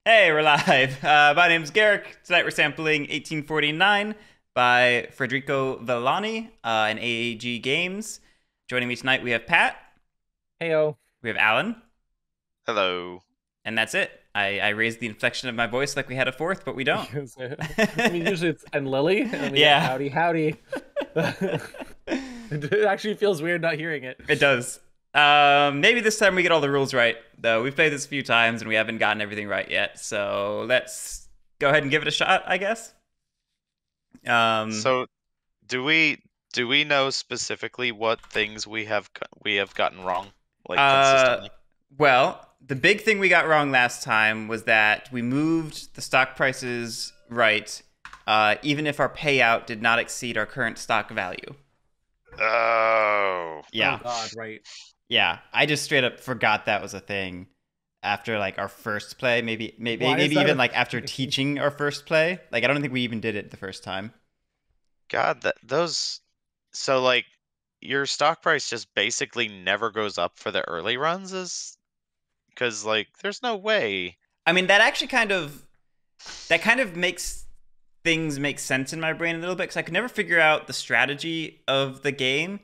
Hey, we're live. My name's Guerric. Tonight we're sampling 1849 by Federico Villani in AAG Games. Joining me tonight we have Pat, Heyo. we have Alan, Hello. and that's it. I raised the inflection of my voice like we had a fourth, but we don't. I mean, usually it's and Lily, and then we get Yeah. howdy, howdy. It actually feels weird not hearing it. It does. Maybe this time we get all the rules right, though. We've played this a few times and we haven't gotten everything right yet. So let's go ahead and give it a shot, I guess. Um, So, do we know specifically what things we have gotten wrong, like Uh, consistently? well, the big thing we got wrong last time was that we moved the stock prices right, even if our payout did not exceed our current stock value. Oh. Oh Yeah, God, right. yeah. I just straight up forgot that was a thing after like our first play. Why is Maybe that even a like after thing? teaching our first play. Like I don't think we even did it the first time. God, that those so like your stock price just basically never goes up for the early runs is because like there's no way. I mean, that kind of makes things make sense in my brain a little bit because I could never figure out the strategy of the game.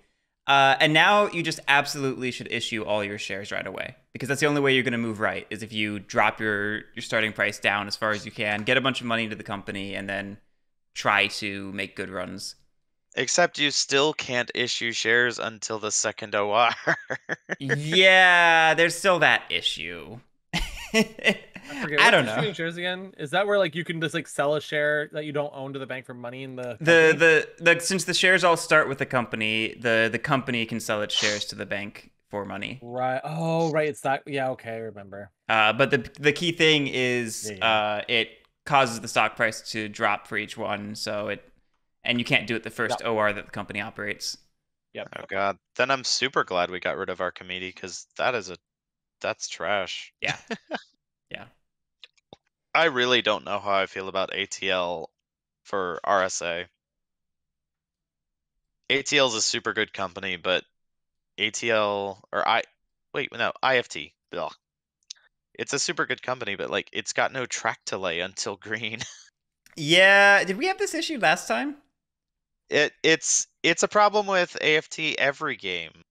And now you just absolutely should issue all your shares right away because that's the only way you're going to move right is if you drop your starting price down as far as you can, get a bunch of money into the company, and then try to make good runs. Except you still can't issue shares until the second OR. Yeah, there's still that issue. I forget I what's don't know. issuing shares again. Is that where like you can just like sell a share that you don't own to the bank for money in the company? The since the shares all start with the company, the company can sell its shares to the bank for money. Right. Oh, right. It's that. Yeah. Okay. I remember. But the key thing is Yeah. Yeah. it causes the stock price to drop for each one. And you can't do it the first Yep. OR that the company operates. Yep. Oh God. Then I'm super glad we got rid of our committee because that's trash. Yeah, yeah. I really don't know how I feel about ATL for RSA. ATL is a super good company, but ATL or I wait, no, IFT. Ugh. It's a super good company, but like it's got no track to lay until green. Yeah, did we have this issue last time? It's a problem with AFT every game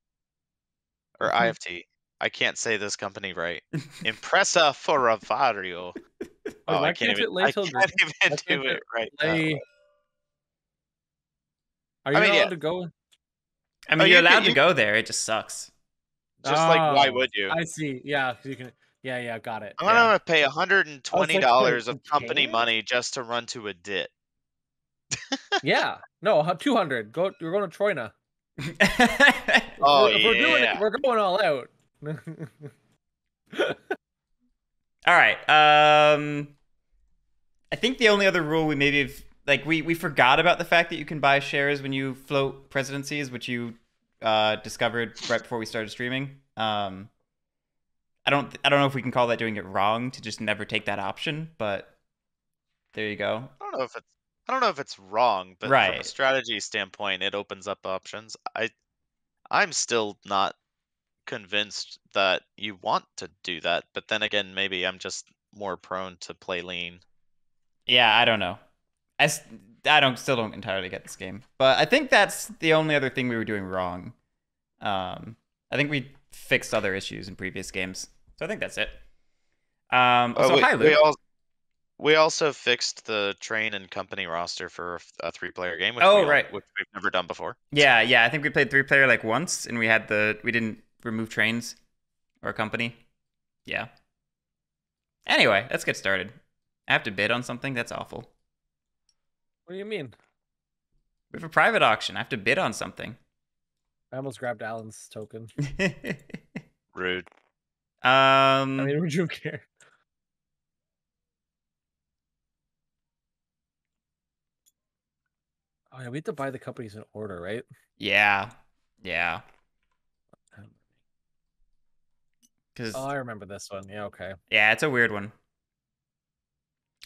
or Wait, IFT. I can't say this company right. Impressa Foravario. Oh, why can't it lay I till green? can't even Why do can't it it right that lay? way. Are I you mean, not yeah. allowed to go? I Oh, mean, you're allowed to go there. It just sucks. just like why Oh, would you? I see. Yeah, you can. Yeah, yeah, got it. I'm Yeah. gonna pay I was like, wait, $120 of you company can't? money just to run to a dit. Yeah, no, 200. Go, we're going to Troina. Oh If we're doing it, yeah. we're going all out. All right. I think the only other rule we maybe have, like we forgot about the fact that you can buy shares when you float presidencies, which you discovered right before we started streaming. I don't know if we can call that doing it wrong to just never take that option, but there you go. I don't know if it's wrong, but from a Right. strategy standpoint, it opens up options. I'm still not convinced that you want to do that, but then again, maybe I'm just more prone to play lean. Yeah, I don't know. I, s- I don't still don't entirely get this game, but I think that's the only other thing we were doing wrong. I think we fixed other issues in previous games, so I think that's it. Oh, Also, hi Luke. we also fixed the train and company roster for a three-player game, Oh right, which we've never done before. yeah, yeah. I think we played three player like once, and we didn't remove trains or company. Yeah. Anyway, let's get started. I have to bid on something. That's awful. What do you mean? We have a private auction. I have to bid on something. I almost grabbed Alan's token. Rude. I um. mean, would you care? Oh yeah, we have to buy the companies in order, right? Yeah. Yeah. Oh, Because I remember this one. Yeah, okay. yeah, it's a weird one.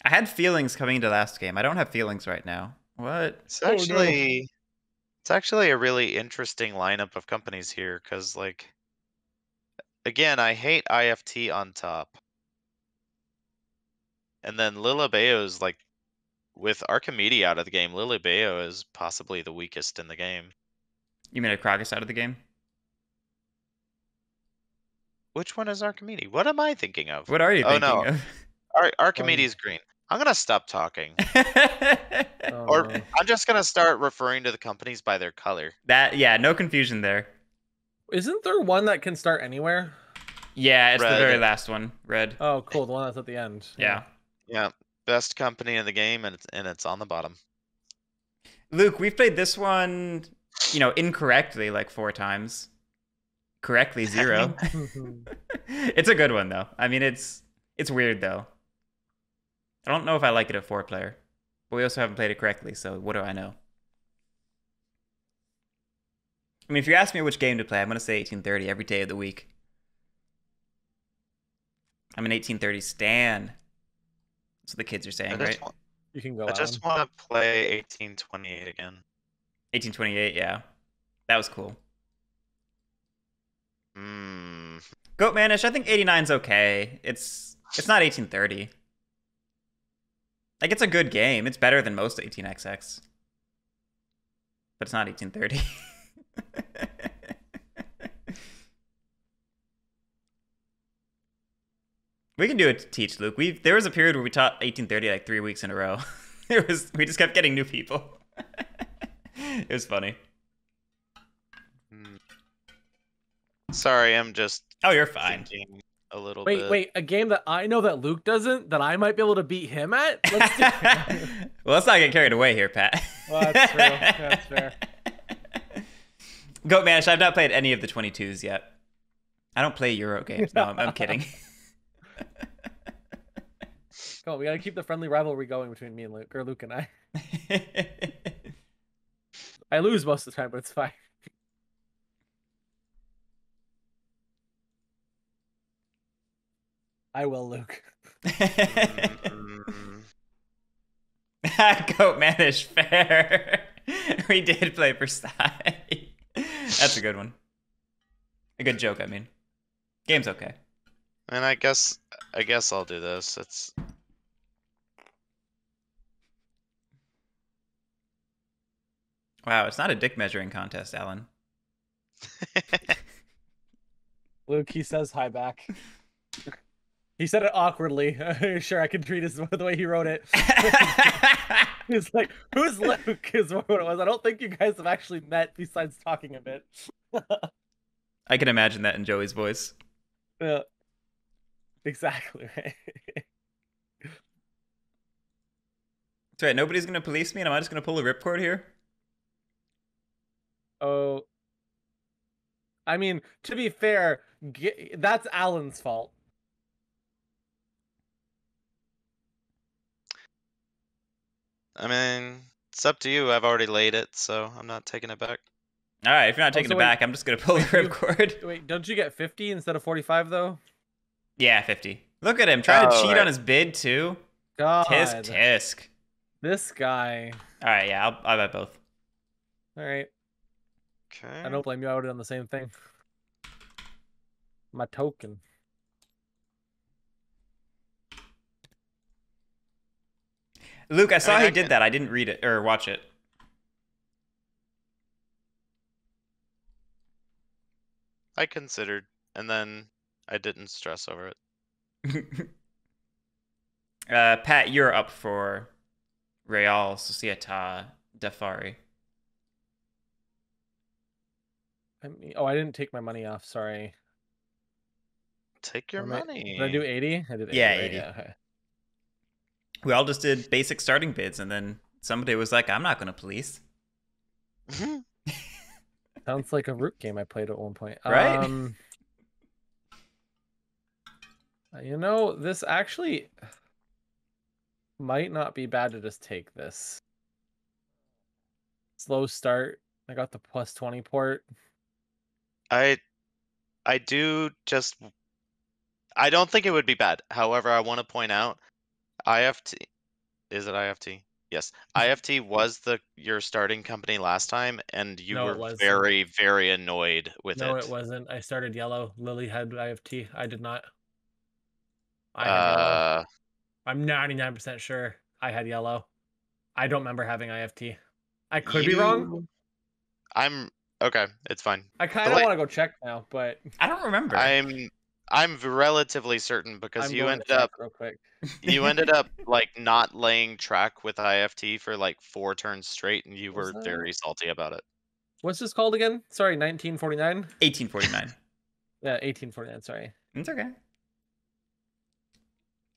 I had feelings coming into last game. I don't have feelings right now. What? It's Oh no. actually it's actually a really interesting lineup of companies here, because like again, I hate IFT on top. And then Lilibeo's like, with Archimede out of the game, Lilibeo is possibly the weakest in the game. You mean a Kragus out of the game? Which one is Archimede? What am I thinking of? What are you Oh thinking no, of? Archimedes green. I'm gonna stop talking. Oh, Or no. I'm just gonna start referring to the companies by their color. Yeah, no confusion there. Isn't there one that can start anywhere? Yeah, it's the Red. very last one, red. Oh, cool. The one that's at the end. Yeah. Yeah, best company in the game, and it's on the bottom. Luke, we've played this one, incorrectly like 4 times. Correctly 0. It's a good one though. I mean, it's weird though. I don't know if I like it at 4-player, but we also haven't played it correctly, so what do I know? I mean, if you ask me which game to play, I'm gonna say 1830 every day of the week. I'm an 1830 stan. That's what the kids are saying, right? You can go. I just want to play 1828 again. 1828, yeah, that was cool. Hmm. Goatmanish, I think 89's okay. It's not 1830. Like, it's a good game. It's better than most 18XX. But it's not 1830. We can do it to teach, Luke. There was a period where we taught 1830 like 3 weeks in a row. We just kept getting new people. It was funny. Sorry, I'm just. Oh, you're fine. A little bit. Wait, a game that I know that Luke doesn't, that I might be able to beat him at? Let's do it. Well, let's not get carried away here, Pat. Well, that's true. That's fair. Goatmanish, I've not played any of the 22s yet. I don't play Euro games. No, I'm kidding. Come on, we gotta keep the friendly rivalry going between me and Luke, or Luke and I. I lose most of the time, but it's fine. I will, Luke. Goatmanish, fair. We did play for Sty. That's a good one. A good joke, I mean. Game's okay. And I guess I'll do this. It's. Wow, it's not a dick measuring contest, Alan. Luke, he says hi back. He said it awkwardly. Sure, I can treat it the way he wrote it. He's like, "Who's Luke?" Is what it was. I don't think you guys have actually met besides talking a bit. I can imagine that in Joey's voice. Yeah, exactly. Right. That's right. Nobody's gonna police me, and am I just gonna pull a ripcord here? Oh, I mean, to be fair, that's Alan's fault. I mean, it's up to you. I've already laid it, so I'm not taking it back. All right, if you're not taking it back, I'm just gonna pull the ripcord. Wait, don't you get 50 instead of 45 though? Yeah, 50. Look at him trying to cheat on his bid too. God, Tisk. This guy. All right, yeah, I'll bet both. All right. Okay. I don't blame you. I would have done the same thing. My token. Luke, I saw he did that. I didn't read it or watch it. I considered, and then I didn't stress over it. Pat, you're up for Real Società d'Affari. I didn't take my money off. Sorry. Take your money. Did I do 80? I did 80. Yeah, right? 80. Yeah, okay. We all just did basic starting bids, and then somebody was like, I'm not going to police. Sounds like a root game I played at one point. Right? This actually might not be bad to just take this. Slow start. I got the plus 20 port. I don't think it would be bad. However, I want to point out IFT. Is it IFT? Yes. IFT was your starting company last time, and you were very, very annoyed with it. No, it wasn't. I started yellow. Lily had IFT. I did not. I I'm 99% sure I had yellow. I don't remember having IFT. I could be wrong. I'm okay. It's fine. I kind of want to go check now, but I don't remember. I'm relatively certain because you ended up real quick. You ended up like not laying track with IFT for like 4 turns straight, and you were very salty about it. What's this called again? Sorry, 1949. 1849. Yeah, 1849. Sorry. It's okay.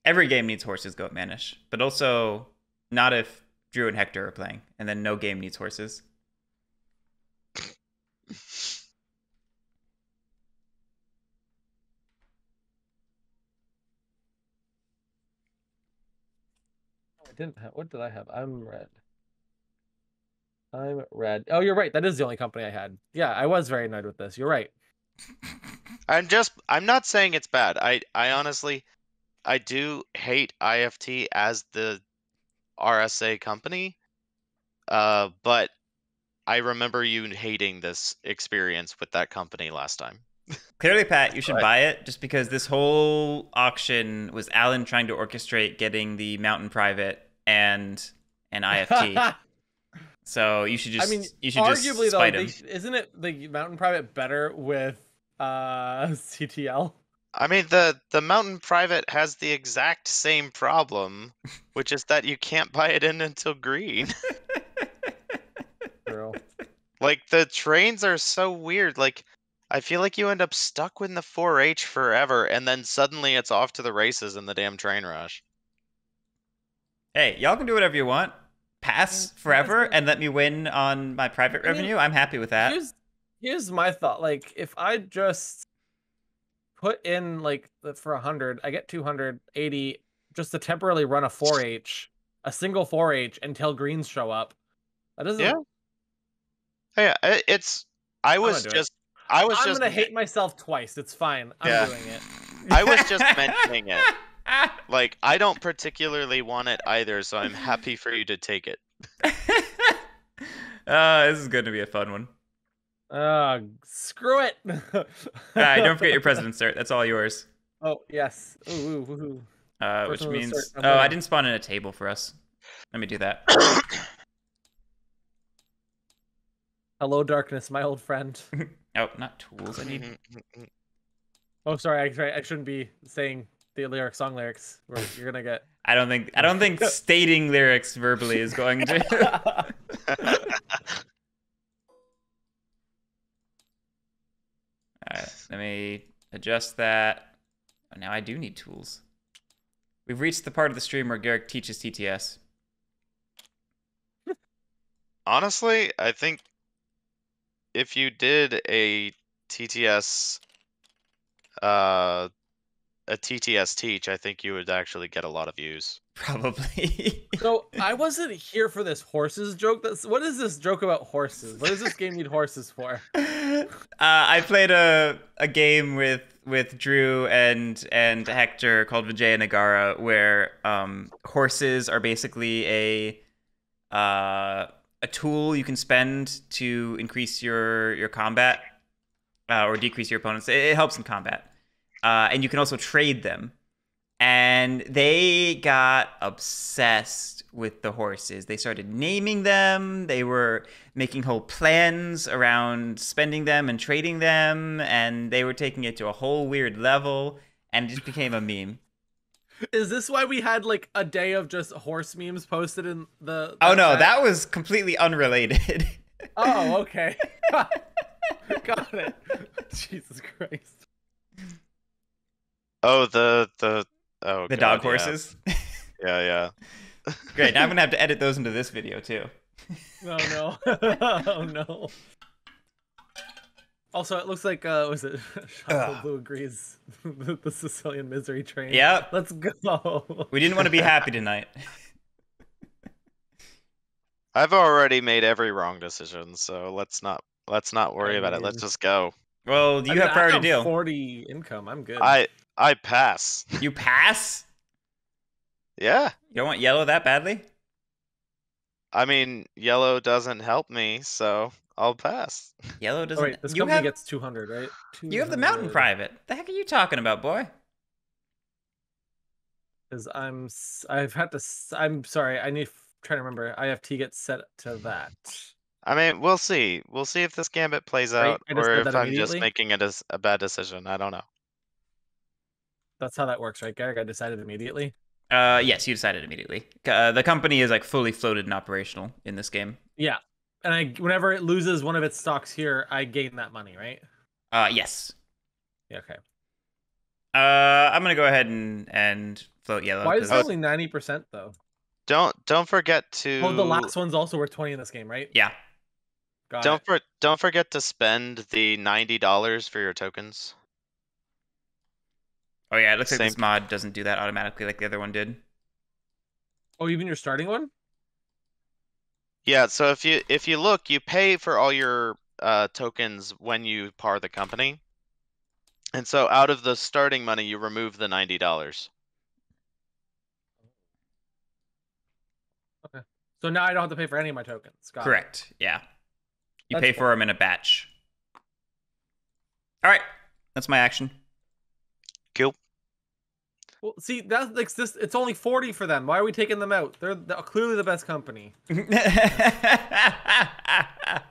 Every game needs horses, Goat Manish, but also not if Drew and Hector are playing, and then no game needs horses. I didn't have. What did I have? I'm red. I'm red. Oh, you're right. That is the only company I had. Yeah, I was very annoyed with this. You're right. I'm not saying it's bad. I honestly, I do hate IFT as the RSA company. But I remember you hating this experience with that company last time. Clearly, Pat, you should buy it just because this whole auction was Alan trying to orchestrate getting the Mountain Private and IFT. So you should just. I mean, you should arguably just spite him. Isn't it the Mountain Private better with CTL? I mean, the Mountain Private has the exact same problem, which is that you can't buy it in until green. True. Like, the trains are so weird. Like, I feel like you end up stuck with the 4H forever, and then suddenly it's off to the races in the damn train rush. Hey, y'all can do whatever you want. Pass forever and let me win on my private revenue. I'm happy with that. Here's my thought. Like, if I just put in, like, for 100, I get 280 just to temporarily run a 4H, a single 4H until greens show up. That doesn't... Yeah, it's... I was I'm gonna hate myself twice. It's fine. I'm doing it. I was just mentioning it. Like, I don't particularly want it either, so I'm happy for you to take it. This is going to be a fun one. Screw it. Don't forget your president's cert. That's all yours. Oh, yes. Ooh. Which means... Oh, I didn't spawn in a table for us. Let me do that. Hello, darkness, my old friend. Oh, not tools. I need... Oh, sorry. I shouldn't be saying the song lyrics. You're gonna get... I don't think stating lyrics verbally is going to... Alright, let me adjust that. Oh, now I do need tools. We've reached the part of the stream where Guerric teaches TTS. Honestly, I think if you did a TTS teach, I think you would actually get a lot of views. Probably. So I wasn't here for this horses joke. What is this joke about horses? What does this game need horses for? I played a game with Drew and Hector called Vijaya Nagara, where horses are basically a tool you can spend to increase your combat or decrease your opponents. It helps in combat. And you can also trade them. And they got obsessed with the horses. They started naming them. They were making whole plans around spending them and trading them. And they were taking it to a whole weird level. And it just became a meme. Is this why we had like a day of just horse memes posted in the... Oh, no, that was completely unrelated. Oh, okay. Got it. Jesus Christ. Oh, the dog horses. Yeah. Great. Now I'm gonna have to edit those into this video too. Oh no. Oh no. Also, it looks like was it Chocolate Blue agrees the Sicilian misery train. Yep. Let's go. We didn't want to be happy tonight. I've already made every wrong decision, so let's not worry about it. Let's just go. Well, you have priority deal. 40 income. I'm good. I pass. You pass? Yeah. You don't want yellow that badly? I mean, yellow doesn't help me, so I'll pass. Yellow doesn't... Oh, wait, this company gets 200, right? 200. You have the Mountain Private. The heck are you talking about, boy? Because I'm sorry. I need trying to remember. IFT gets set to that. I mean, we'll see. We'll see if this gambit plays Right? out, I just or said if that I'm just immediately. making a bad decision. I don't know. That's how that works, right, Guerric? I decided immediately. Yes, you decided immediately. The company is like fully floated and operational in this game. Yeah, and whenever it loses one of its stocks here, I gain that money, right? Yes. Yeah. Okay. I'm gonna go ahead and float yellow. Why is it Cause... only 90% though? Don't forget Oh, the to. last one's also worth 20 in this game, right? Yeah. Got it. Don't forget to spend the $90 for your tokens. Oh yeah, it looks like Same. this mod doesn't do that automatically like the other one did. Oh, even your starting one? Yeah, so if you look, you pay for all your tokens when you par the company. And so out of the starting money, you remove the $90. Okay. So now I don't have to pay for any of my tokens. Got Correct. it. Yeah. You That's pay for them in a batch. All right. That's my action. Cool. Well, see, that's like this. It's only 40 for them. Why are we taking them out? They're clearly the best company.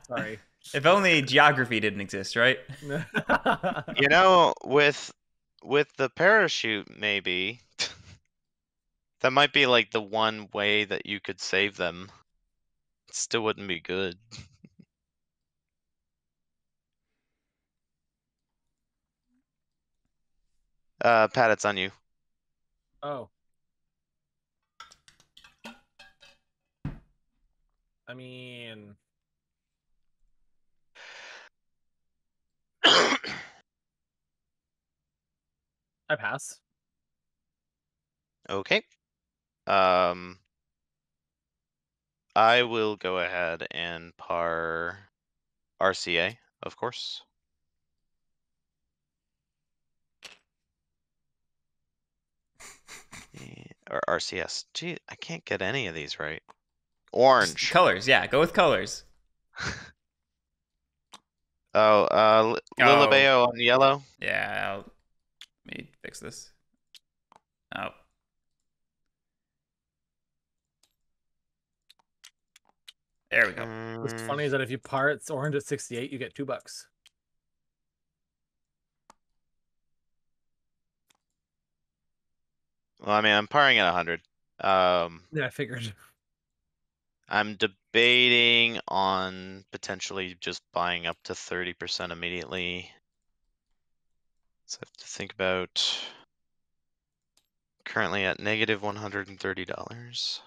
Sorry. If only geography didn't exist, right? You know, with the parachute, maybe that might be like the one way that you could save them. It still wouldn't be good. Pat, it's on you. Oh. I mean, I pass. Okay. I will go ahead and par RCA, of course. Or RCS. Gee, I can't get any of these right. Orange. Colors, yeah. Go with colors. Oh, Lilibeo on yellow. Yeah, let me fix this. Oh. There we go. What's funny is that if you par it's orange at 68, you get $2. Well, I mean, I'm parring at 100. Yeah, I figured. I'm debating on potentially just buying up to 30% immediately. So I have to think about currently at negative $130.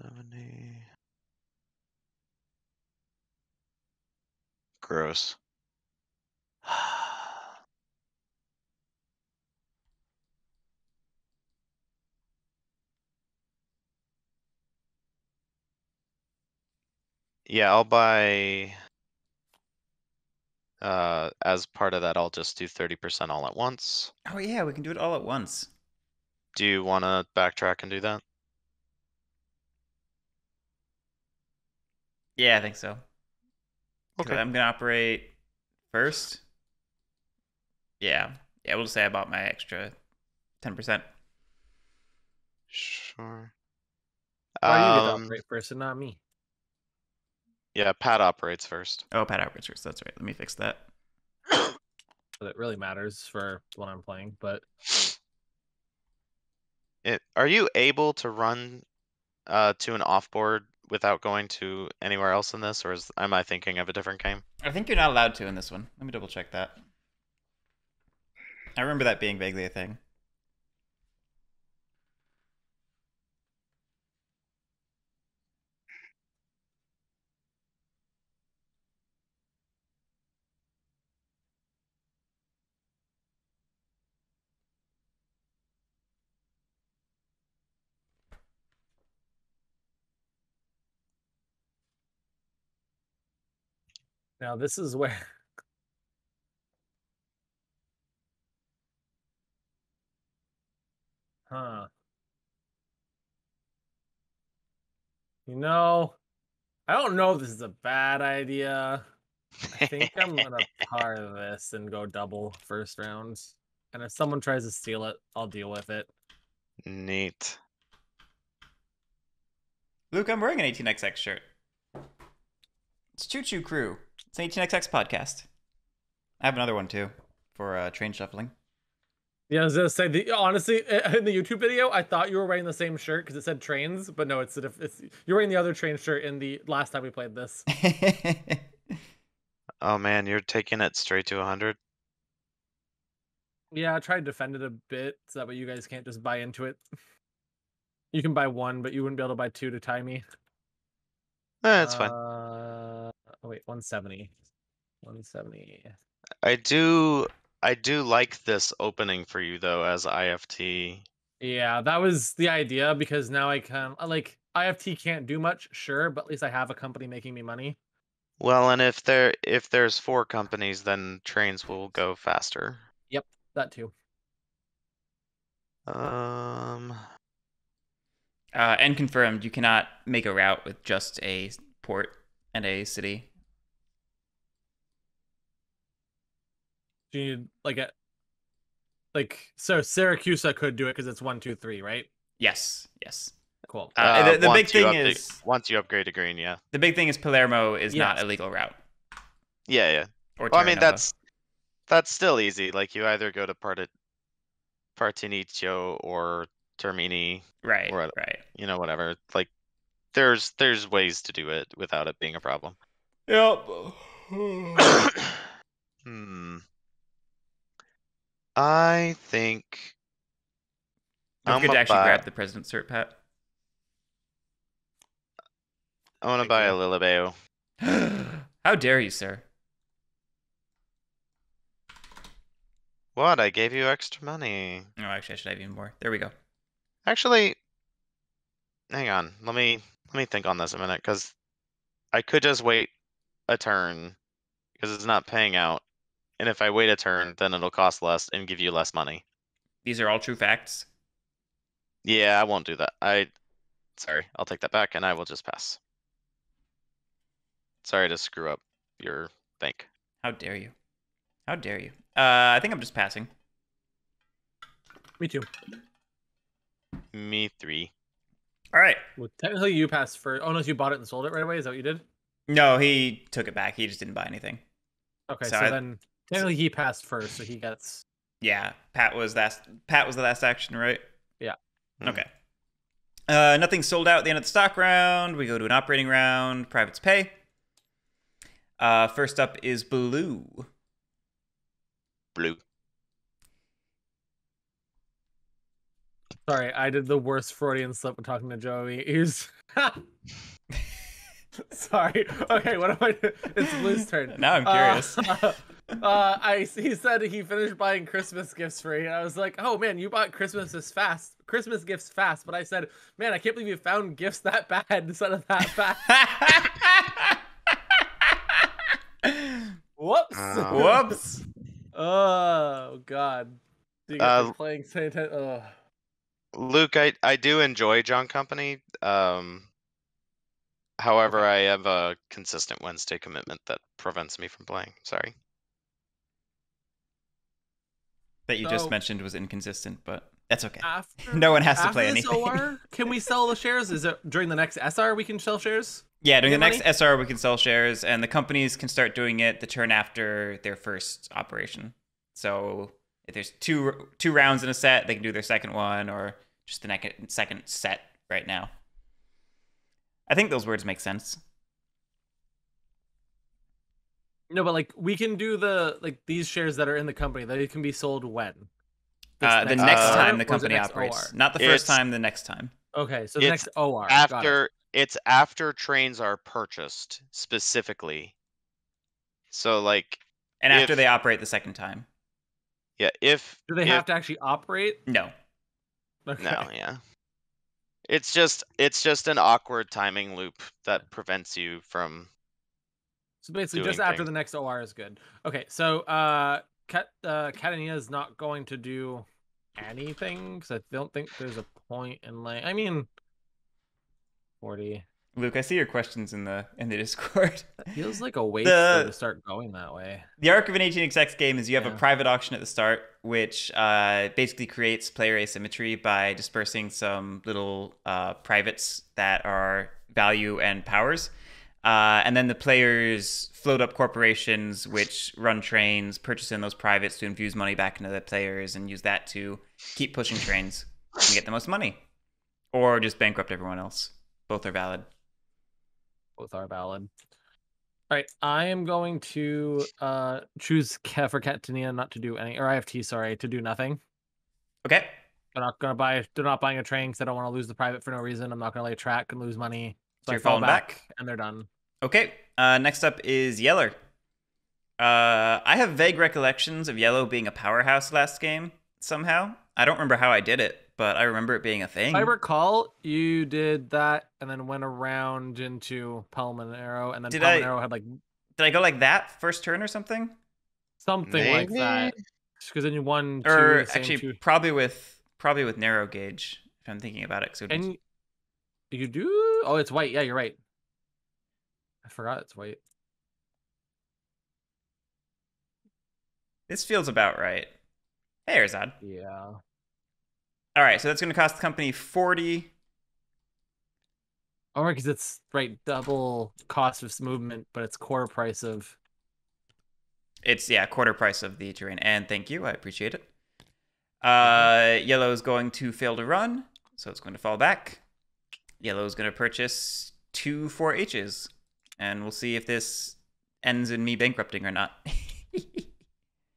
70. Gross. Yeah, I'll buy. As part of that, I'll just do 30% all at once. Oh yeah, we can do it all at once. Do you want to backtrack and do that? Yeah, I think so. Okay. I'm gonna operate first. Yeah. Yeah, we'll just say I bought my extra 10%. Sure. Why do you get to operate first and not me? Yeah, Pat operates first. Oh, Pat operates first. That's right. Let me fix that. It really matters for when I'm playing, but Are you able to run to an offboard without going to anywhere else in this, or am I thinking of a different game? I think you're not allowed to in this one. Let me double check that. I remember that being vaguely a thing. now this is where huh. You know, I don't know if this is a bad idea. I think I'm gonna par this and go double first round. And if someone tries to steal it, I'll deal with it. Neat. Luke, I'm wearing an 18XX shirt. It's Choo Choo Crew. It's an 18XX podcast. I have another one too for train shuffling. Yeah, I was gonna say, honestly, in the YouTube video, I thought you were wearing the same shirt because it said trains, but no, you're wearing the other train shirt in the last time we played this. Oh man, you're taking it straight to 100? Yeah, I tried to defend it a bit so that way you guys can't just buy into it. You can buy one, but you wouldn't be able to buy two to tie me. That's fine. Oh wait, 170. 170. I do like this opening for you though as IFT. Yeah, that was the idea because now I can like IFT can't do much, sure, but at least I have a company making me money. Well, and if there's 4 companies, then trains will go faster. Yep, that too. And confirmed, you cannot make a route with just a port and a city. Do you need so Syracuse could do it because it's 1, 2, 3, right? Yes. Cool. The big thing is once you upgrade to green, yeah. The big thing is Palermo is not a legal route. Yeah. Or well, I mean that's still easy. Like you either go to Partinicio or Termini. Right. Or, right. You know, whatever. Like there's ways to do it without it being a problem. Yep. I think Don't forget to actually grab the president's cert, Pat. I want to buy a Lilibeo. How dare you, sir? What? I gave you extra money. No, actually, I should have even more. There we go. Actually, hang on. Let me think on this a minute, because I could just wait a turn, because it's not paying out. And if I wait a turn, then it'll cost less and give you less money. These are all true facts? Yeah, I won't do that. Sorry, I'll take that back, and I will just pass. Sorry to screw up your bank. How dare you? How dare you? I think I'm just passing. Me too. Me 3. All right. Well, technically you passed first. Oh, no, you bought it and sold it right away? Is that what you did? No, he took it back. He just didn't buy anything. Okay, so then technically he passed first, so he gets... Yeah, Pat was the last action, right? Yeah. Okay. Nothing sold out at the end of the stock round. We go to an operating round. Privates pay. First up is Blue. Sorry, I did the worst Freudian slip when talking to Joey. He's... Sorry. Okay, what am I doing? It's Blue's turn. Now I'm curious. He said he finished buying Christmas gifts for me, and I was like, oh man, you bought Christmas gifts fast. But I said, man, I can't believe you found gifts that bad instead of that fast. Whoops. Whoops. Oh god. So you guys are playing Satan. Luke, I do enjoy John Company. However, I have a consistent Wednesday commitment that prevents me from playing. Sorry. That you just mentioned was inconsistent, but that's okay. After, no one has to play anything. OR, can we sell the shares? Is it during the next SR we can sell shares? Yeah, during the next SR we can sell shares, and the companies can start doing it the turn after their first operation. So if there's two rounds in a set, they can do their second one, or just the second set right now. I think those words make sense. No, but like we can do these shares that are in the company, they can be sold when? The next time the company operates. Not the first time, the next time. Okay, so the next OR. It's after trains are purchased specifically. So like and after they operate the second time. Yeah, do they have to actually operate? No. Okay. No, yeah. It's just an awkward timing loop that prevents you from. So basically, just after the next OR is good. Okay, so Catania is not going to do anything because I don't think there's a point in I mean, 40. Luke, I see your questions in the Discord. It feels like a waste though, to start going that way. The arc of an 18xx game is you have a private auction at the start, which basically creates player asymmetry by dispersing some little privates that are value and powers. And then the players float up corporations which run trains, purchase in those privates to infuse money back into the players, and use that to keep pushing trains and get the most money. Or just bankrupt everyone else. Both are valid. Both are valid. All right, I am going to choose for Catania not to do any, or IFT, sorry, to do nothing. Okay. I'm not gonna buy. They're not buying a train because I don't want to lose the private for no reason. I'm not gonna lay a track and lose money. So you're falling back, and they're done. Okay. Next up is Yeller. I have vague recollections of Yellow being a powerhouse last game somehow. I don't remember how I did it, but I remember it being a thing. If I recall, you did that and then went around into Palmanero, and then Palmanero had like... Did I go like that first turn or something? Something like that. Because then you won two. Or actually, probably with narrow gauge, if I'm thinking about it. And you do? Oh, it's white. Yeah, you're right. I forgot it's white. This feels about right. Hey, Erzad. Yeah. All right, so that's going to cost the company 40. Oh, right, because it's double cost of movement, but it's quarter price of. It's quarter price of the terrain. And thank you, I appreciate it. Yellow is going to fail to run, so it's going to fall back. Yellow is going to purchase 2 4Hs, and we'll see if this ends in me bankrupting or not.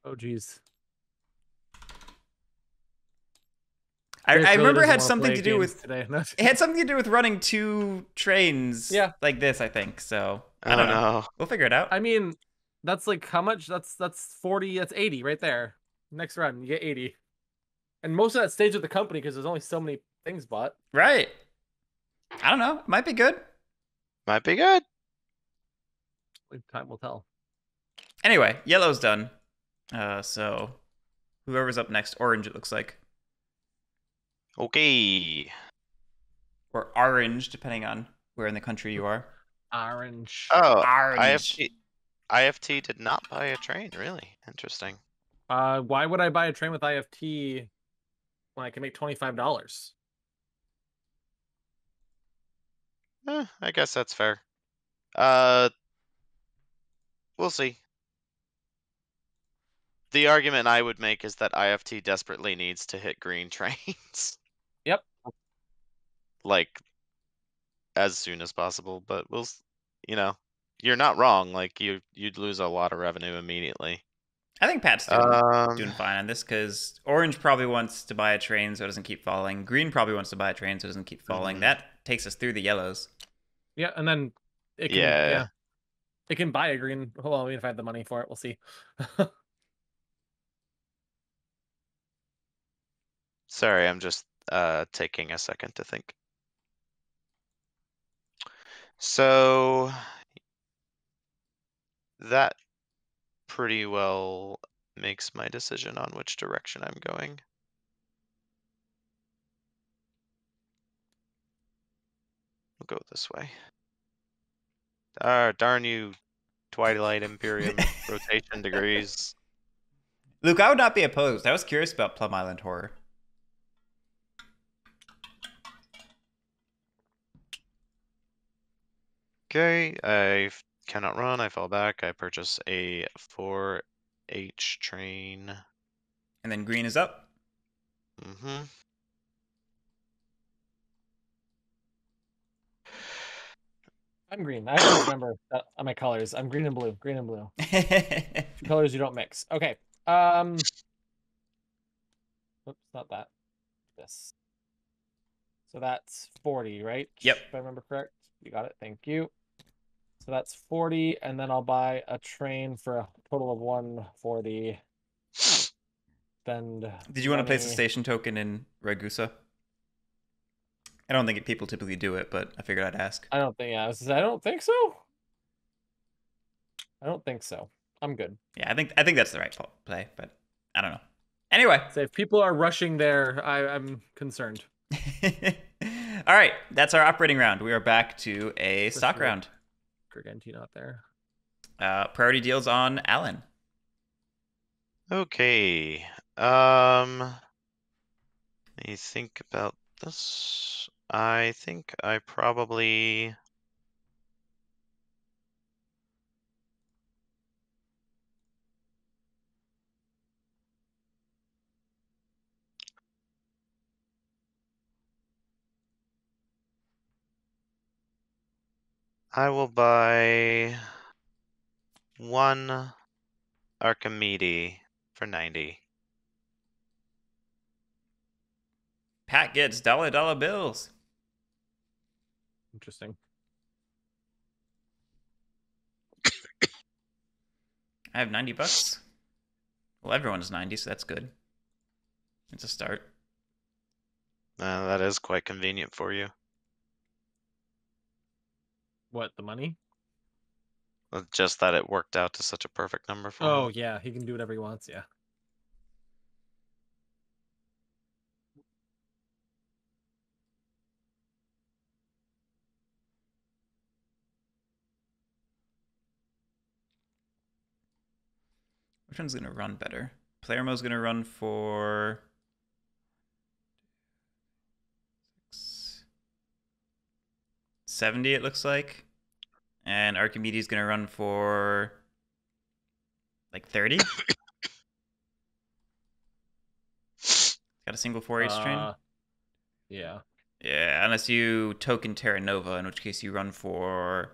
Oh, geez. I remember it had something to do with today. It had something to do with running 2 trains like this, I think. So I don't know. We'll figure it out. I mean, that's like how much? That's 40, that's 80 right there. Next run, you get 80. And most of that stays with the company because there's only so many things bought. Right. I don't know. Might be good. Might be good. Time will tell. Anyway, Yellow's done. So whoever's up next, Orange it looks like. Okay. Or Orange, depending on where in the country you are. Orange. Oh, Orange. IFT did not buy a train, really. Interesting. Why would I buy a train with IFT when I can make $25? I guess that's fair. We'll see. The argument I would make is that IFT desperately needs to hit green trains. Yep. Like, as soon as possible, but you're not wrong. Like, you'd lose a lot of revenue immediately. I think Pat's doing fine on this because Orange probably wants to buy a train so it doesn't keep falling. Green probably wants to buy a train so it doesn't keep falling. That takes us through the yellows. Yeah, and then it can it can buy a green. Hold on, if I have the money for it, we'll see. Sorry, I'm just taking a second to think. So that pretty well makes my decision on which direction I'm going. We'll go this way. Darn you, Twilight Imperium rotation degrees. Luke, I would not be opposed. I was curious about Plum Island Horror. Okay, I cannot run. I fall back. I purchase a 4H train. And then green is up. Mm-hmm. I'm green. I don't remember my colors. I'm green and blue. Green and blue. Colors you don't mix. Okay. Oops, not that. This. So that's 40, right? Yep. If I remember correct. You got it. Thank you. So that's 40, and then I'll buy a train for a total of 140. Spend. Did you want to place a station token in Ragusa? I don't think people typically do it, but I figured I'd ask. I don't think. Yeah, I don't think so. I don't think so. I'm good. Yeah, I think that's the right play, but I don't know. Anyway, so if people are rushing there, I'm concerned. All right, that's our operating round. We are back to a stock round. Garganti not there. Priority deals on Alan. Okay. Let me think about this. I think I probably... I will buy 1 Archimedes for 90. Pat gets dollar bills. Interesting. I have $90. Well, everyone's 90, so that's good. It's a start. That is quite convenient for you. What, the money? Just that it worked out to such a perfect number for him. Oh, yeah, he can do whatever he wants, yeah. Which one's going to run better? Palermo's going to run for 70, it looks like. And Archimedes is going to run for like 30. Got a single 4H train? Yeah. Yeah, unless you token Terra Nova, in which case you run for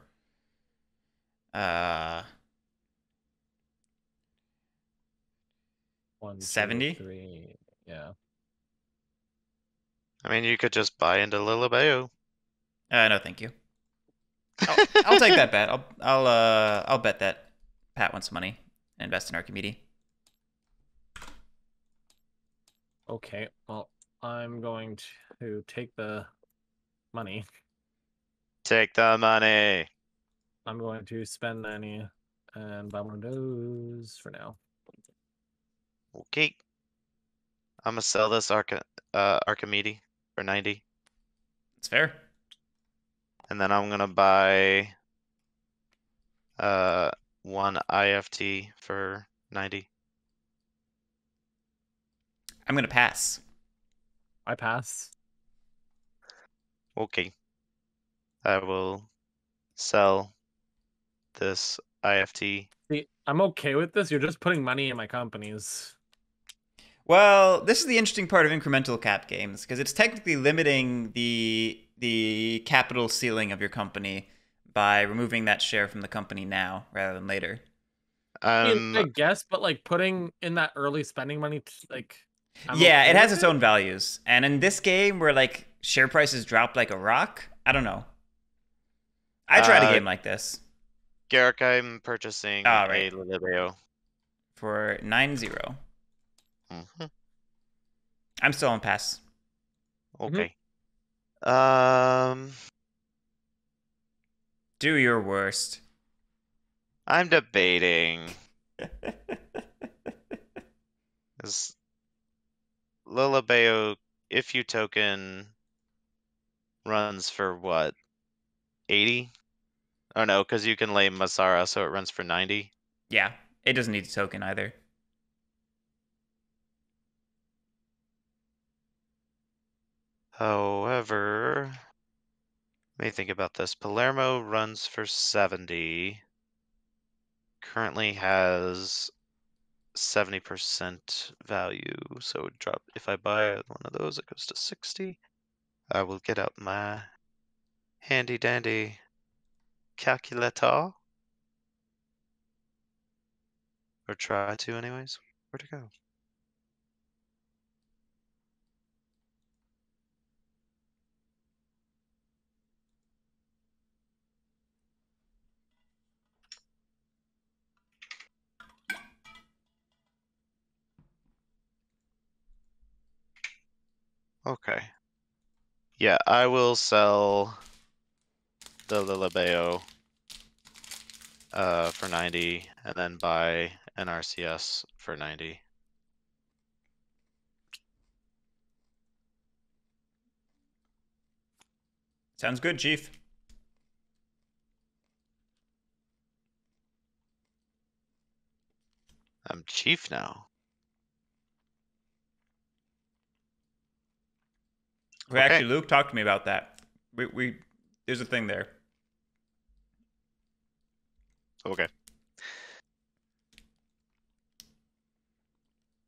70. 3. Yeah. I mean, you could just buy into Lilibeo. No, thank you. I'll take that bet. I'll bet that Pat wants money and invest in Archimedes. Okay, well, I'm going to take the money. Take the money. I'm going to spend money and buy one of those for now. Okay. I'm gonna sell this Archimedes for 90. It's fair. And then I'm gonna buy 1 IFT for 90. I'm gonna pass. I pass. Okay. I will sell this IFT. See, I'm okay with this. You're just putting money in my companies. Well, this is the interesting part of incremental cap games, because it's technically limiting the capital ceiling of your company by removing that share from the company now rather than later. I guess, but like putting in that early spending money, like yeah, okay, it has its own values. And in this game where like share prices drop like a rock, I don't know. I tried a game like this. Guerric, I'm purchasing a Lilibeo for 90. I'm still on pass. Okay. Do your worst. I'm debating. Is Lilibeo, if you token, runs for what? 80? Oh no, because you can lay Masara, so it runs for 90. Yeah, it doesn't need to token either. However, let me think about this. Palermo runs for 70. Currently has 70% value, so it would drop. If I buy one of those, it goes to 60. I will get out my handy dandy calculator. Or try to anyways. Where'd it go? Okay. Yeah, I will sell the Lilibeo for 90 and then buy an RCS for 90. Sounds good, Chief. I'm chief now. Okay. Actually, Luke, talk to me about that. There's a thing there. Okay.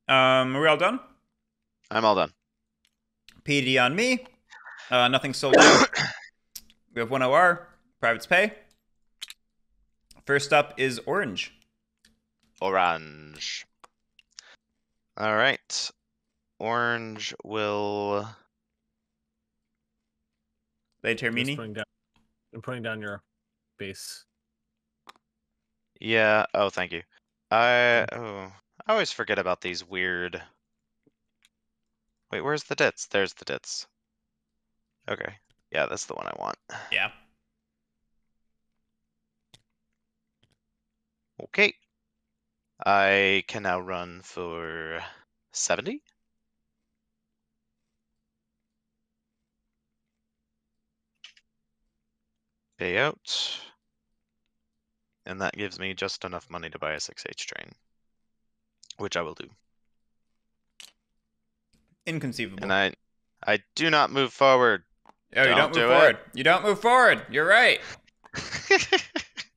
Are we all done? I'm all done. PD on me. Nothing sold out. We have 1 OR. Privates pay. First up is Orange. Orange. All right. Orange will... Lay Termini. I'm putting down your base. Yeah. Oh, thank you. I always forget about these weird... Wait, where's the dits? There's the dits. Okay. Yeah, that's the one I want. Yeah. Okay. I can now run for 70. Payout. And that gives me just enough money to buy a 6H train, which I will do. Inconceivable. And I do not move forward. Oh, you don't move forward. You don't move forward. You're right.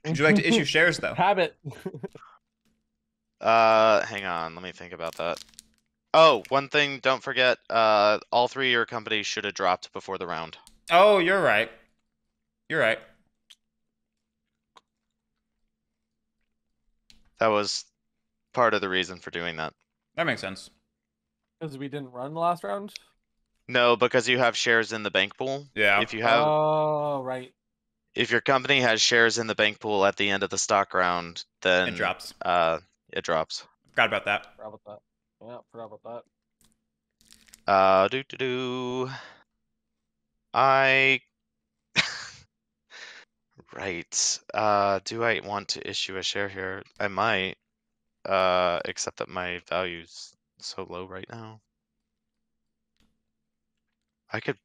Would you like to issue shares, though? Habit. Hang on. Let me think about that. Oh, one thing. Don't forget. All 3 of your companies should have dropped before the round. Oh, you're right. You're right. That was part of the reason for doing that. That makes sense. Because we didn't run the last round? No, because you have shares in the bank pool. Yeah. If you have... Oh, right. If your company has shares in the bank pool at the end of the stock round, then... It drops. It drops. Forgot about that. Forgot about that. Yeah, forgot about that. I... Right. Do I want to issue a share here? I might. Except that my value's so low right now. I could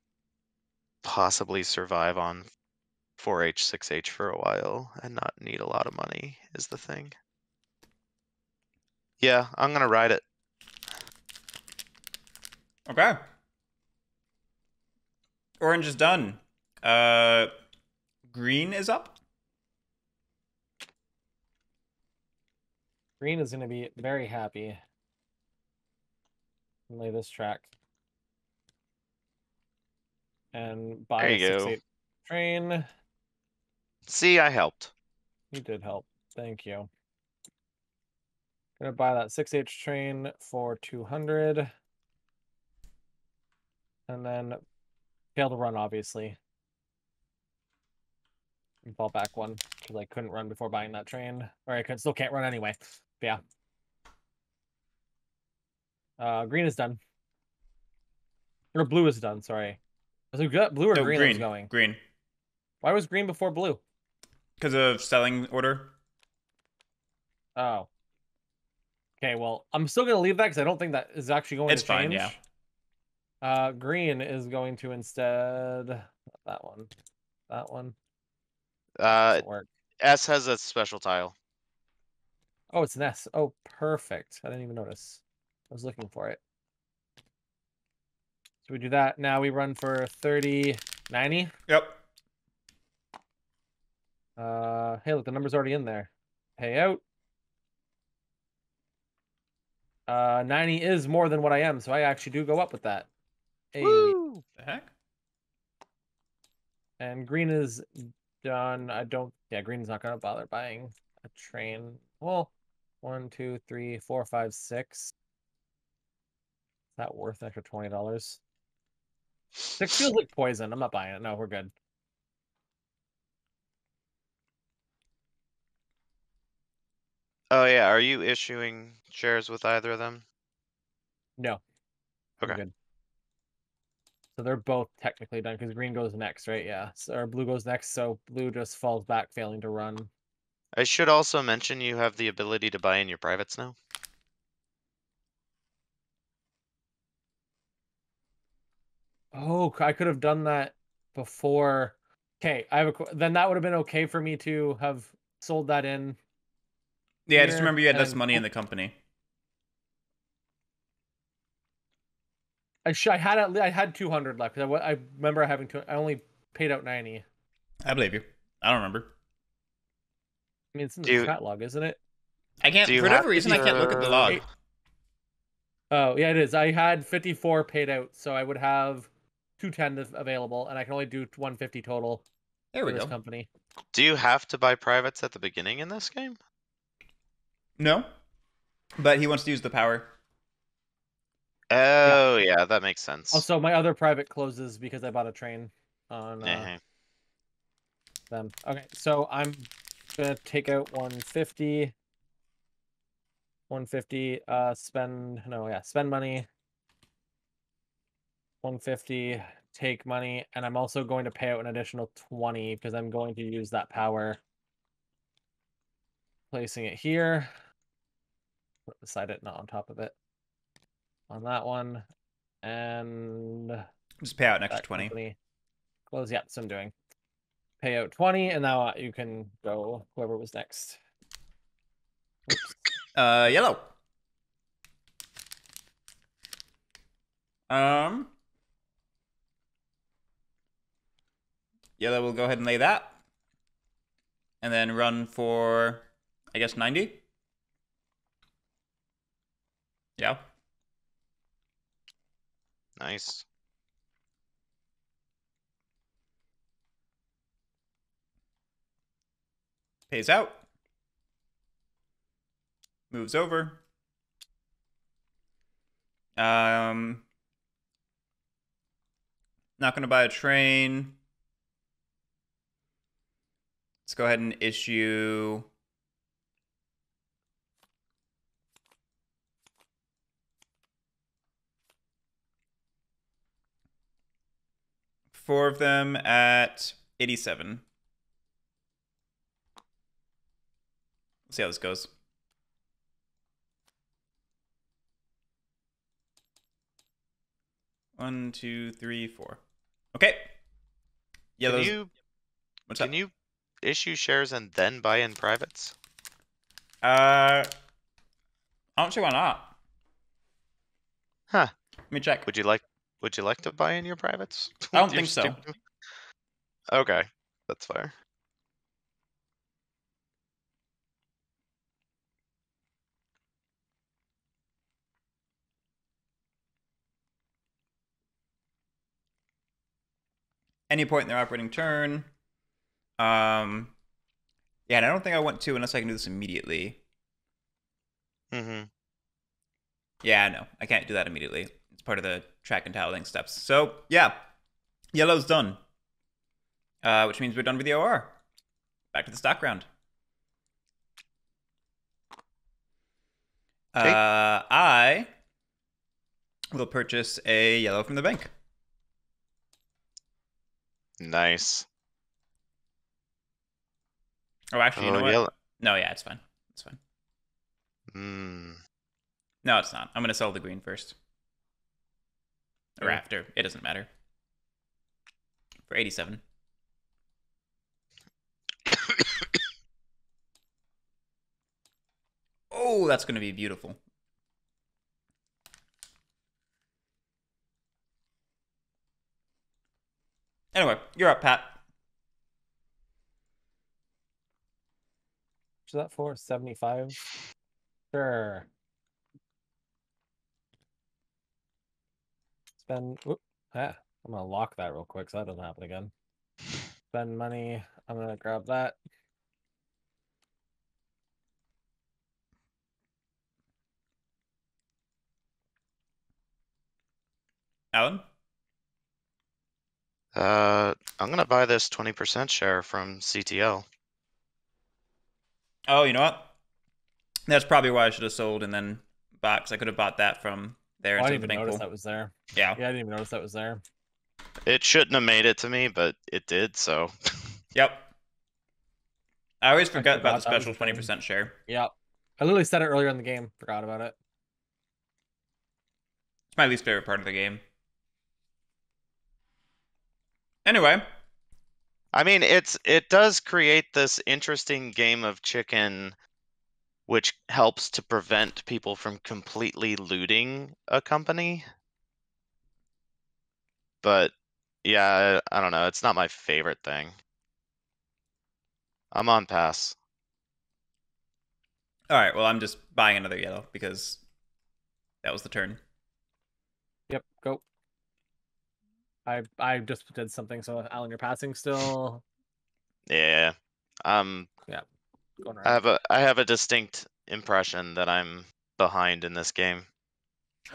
possibly survive on 4H, 6H for a while and not need a lot of money, is the thing. Yeah, I'm gonna ride it. Okay. Orange is done. Green is up. Green is going to be very happy. Lay this track. And buy a 6-8 train. See, I helped. You did help. Thank you. Gonna buy that 6H train for 200. And then fail to run, obviously. And fall back one, because I couldn't run before buying that train. Or I still can't run anyway. But yeah. Green is done. Or blue is done, sorry. Was it blue or No, green green. was going? Green. Why was green before blue? Because of selling order. Oh. Okay, well, I'm still going to leave that because I don't think that is actually going to change. It's fine, yeah. Green is going to instead... That one. That one. Doesn't work. S has a special tile. Oh, it's an S. Oh, perfect. I didn't even notice. I was looking for it. So we do that. Now we run for 30, 90. Yep. Hey, look, the number's already in there. Payout. 90 is more than what I am, so I actually do go up with that. Woo! The heck? And green is done. Yeah, green's not gonna bother buying a train. Well, 1, 2, 3, 4, 5, 6. Is that worth an extra $20? 6 feels like poison. I'm not buying it. No, we're good. Oh yeah, are you issuing shares with either of them? No. Okay. Good. So they're both technically done because green goes next, right? Yeah. So, or blue goes next, so blue just falls back, failing to run. I should also mention you have the ability to buy in your privates now. Oh, I could have done that before Okay, then that would have been okay for me to have sold that in. Yeah, just remember you had less money in the company. I had 200 left. I remember having I only paid out 90. I believe you. I don't remember. I mean, it's in the chat log, isn't it? I can't, for whatever reason, I can't look at the log. Oh, yeah, it is. I had 54 paid out, so I would have 210 available, and I can only do 150 total. There we go. Company. Do you have to buy privates at the beginning in this game? No, but he wants to use the power. Oh, yeah, that makes sense. Also, my other private closes because I bought a train on them. Okay, so I'm gonna take out 150. 150. Spend money. 150. Take money, and I'm also going to pay out an additional 20 because I'm going to use that power. Placing it here. Put beside it, not on top of it. On that one. And just pay out an extra 20. Company. Close, yeah, so I'm doing. Pay out 20, and now you can go whoever was next. Oops. Yellow. Yellow will go ahead and lay that. And then run for, I guess, 90? Yeah. Nice. Pays out. Moves over. Not going to buy a train. Let's go ahead and issue... four of them at 87. We'll see how this goes. One, two, three, four. Okay. Yellow's... Can you issue shares and then buy in privates? I don't see why not. Huh. Let me check. Would you like to buy in your privates? I don't think so. Okay, that's fair. Any point in their operating turn. Yeah, and I don't think I want to unless I can do this immediately. Mm-hmm. Yeah, no, I can't do that immediately. It's part of the track and tiling steps. So, yeah, yellow's done. Which means we're done with the OR. Back to the stock round. Okay. I will purchase a yellow from the bank. Nice. Oh, actually, you know what? Yellow. No, yeah, it's fine. It's fine. No, it's not. I'm going to sell the green first. Or after. It doesn't matter. For 87. Oh, that's going to be beautiful. Anyway, you're up, Pat. What's that for? 75? Sure. Spend... I'm going to lock that real quick so that doesn't happen again. Spend money. I'm going to grab that. Alan? I'm gonna buy this 20% share from CTL. Oh, you know what? That's probably why I should have sold and then bought, because I could have bought that from there. I didn't even notice that was there. Yeah. Yeah, I didn't even notice that was there. It shouldn't have made it to me, but it did, so. Yep. I always forgot about the special 20% share. Yep. I literally said it earlier in the game. Forgot about it. It's my least favorite part of the game. Anyway, I mean, it does create this interesting game of chicken, which helps to prevent people from completely looting a company. But yeah, I don't know. It's not my favorite thing. I'm on pass. All right, well, I'm just buying another yellow because that was the turn. Yep, go. I just did something, so Alan, you're passing still. Yeah. Yeah. Going around. I have a distinct impression that I'm behind in this game.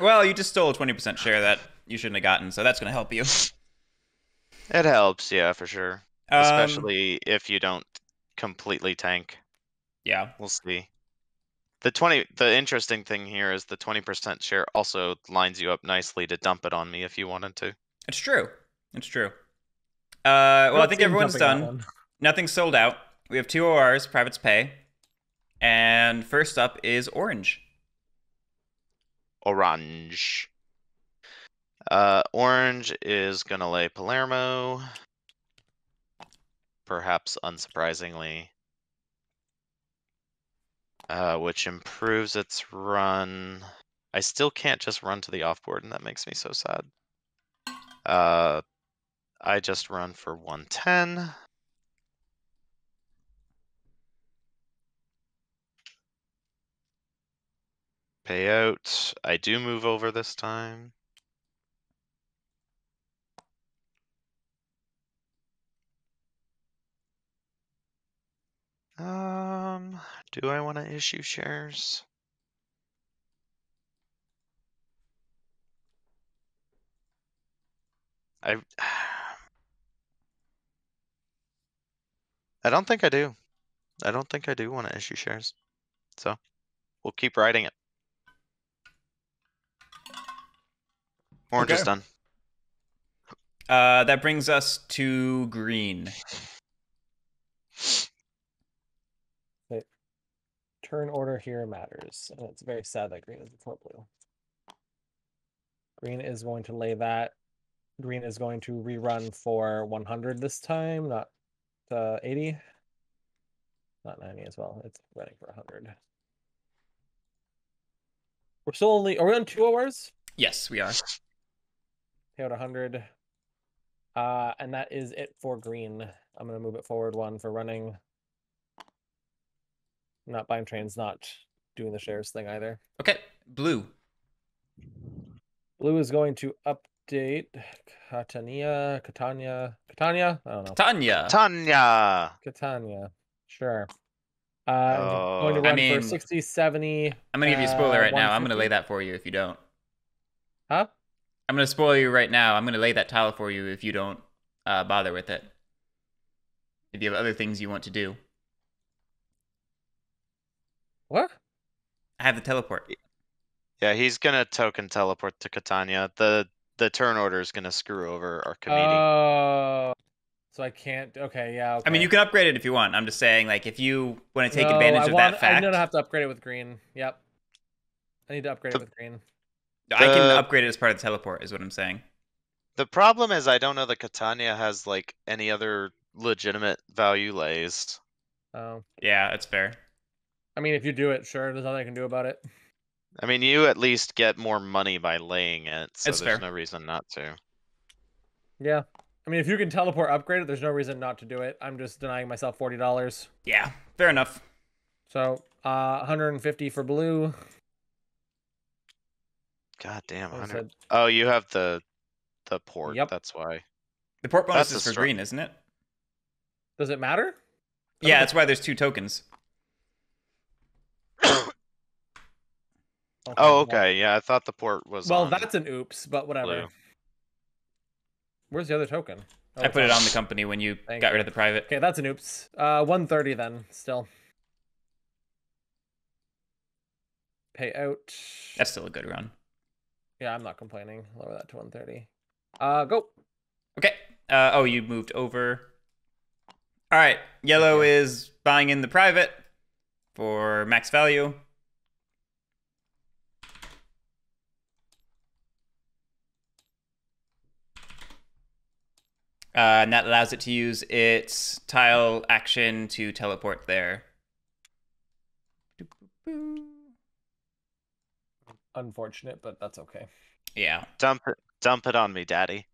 Well, you just stole a 20% share that you shouldn't have gotten, so that's going to help you. It helps, yeah, for sure. Especially if you don't completely tank. Yeah. We'll see. The interesting thing here is the 20% share also lines you up nicely to dump it on me if you wanted to. It's true. It's true. Well, I think everyone's done. Nothing's sold out. We have 2 ORs, privates pay. And first up is Orange. Orange. Orange is gonna lay Palermo. Perhaps unsurprisingly. Which improves its run. I still can't just run to the offboard, and that makes me so sad. I just run for 110. Payout. I do move over this time. Do I want to issue shares? I don't think I do. I don't think I do want to issue shares. So we'll keep riding it. Orange is done. That brings us to green. Turn order here matters, and it's very sad that green is before blue. Green is going to lay that. Green is going to rerun for 100 this time, not 80. Not 90 as well. It's running for 100. We're still only... Are we on 2 hours? Yes, we are. Pay out 100. And that is it for green. I'm going to move it forward 1 for running. Not buying trains, not doing the shares thing either. Okay, blue. Blue is going to update Catania. I don't know. Catania. Sure. Going to run for 60, 70. I'm going to give you a spoiler right now. I'm going to lay that for you if you don't. Huh? I'm going to spoil you right now. I'm going to lay that tile for you if you don't bother with it. If you have other things you want to do. What? I have the teleport. Yeah, he's gonna token teleport to Catania. The turn order is gonna screw over Archimedes. Oh, so I can't. Okay, yeah. Okay. I mean, you can upgrade it if you want. I'm just saying, like, if you want to take advantage of that fact. I don't have to upgrade it with green. Yep. I need to upgrade it with green. I can upgrade it as part of the teleport, is what I'm saying. The problem is I don't know that Catania has like any other legitimate value lays. Oh. Yeah, that's fair. I mean, if you do it, sure. There's nothing I can do about it. I mean, you at least get more money by laying it, so it's there's fair. no reason not to. Yeah. I mean, if you can teleport upgrade it, there's no reason not to do it. I'm just denying myself $40. Yeah, fair enough. So, 150 for blue. God damn, 100. Oh, you have the port. Yep. That's why. The port bonus is for green, isn't it? Does it matter? Yeah, that's why there's 2 tokens. Okay, oh, okay. Yeah, I thought the port was. Well, that's an oops, but whatever. Blue. Where's the other token? Oh, I put it on the company when you got rid of the private. Okay, that's an oops. 130 then, still. Pay out. That's still a good run. Yeah, I'm not complaining. Lower that to 130. Go. Okay. Oh, you moved over. All right. Yellow is buying in the private for max value. And that allows it to use its tile action to teleport there. Unfortunate, but that's okay. Yeah. Dump it on me, daddy.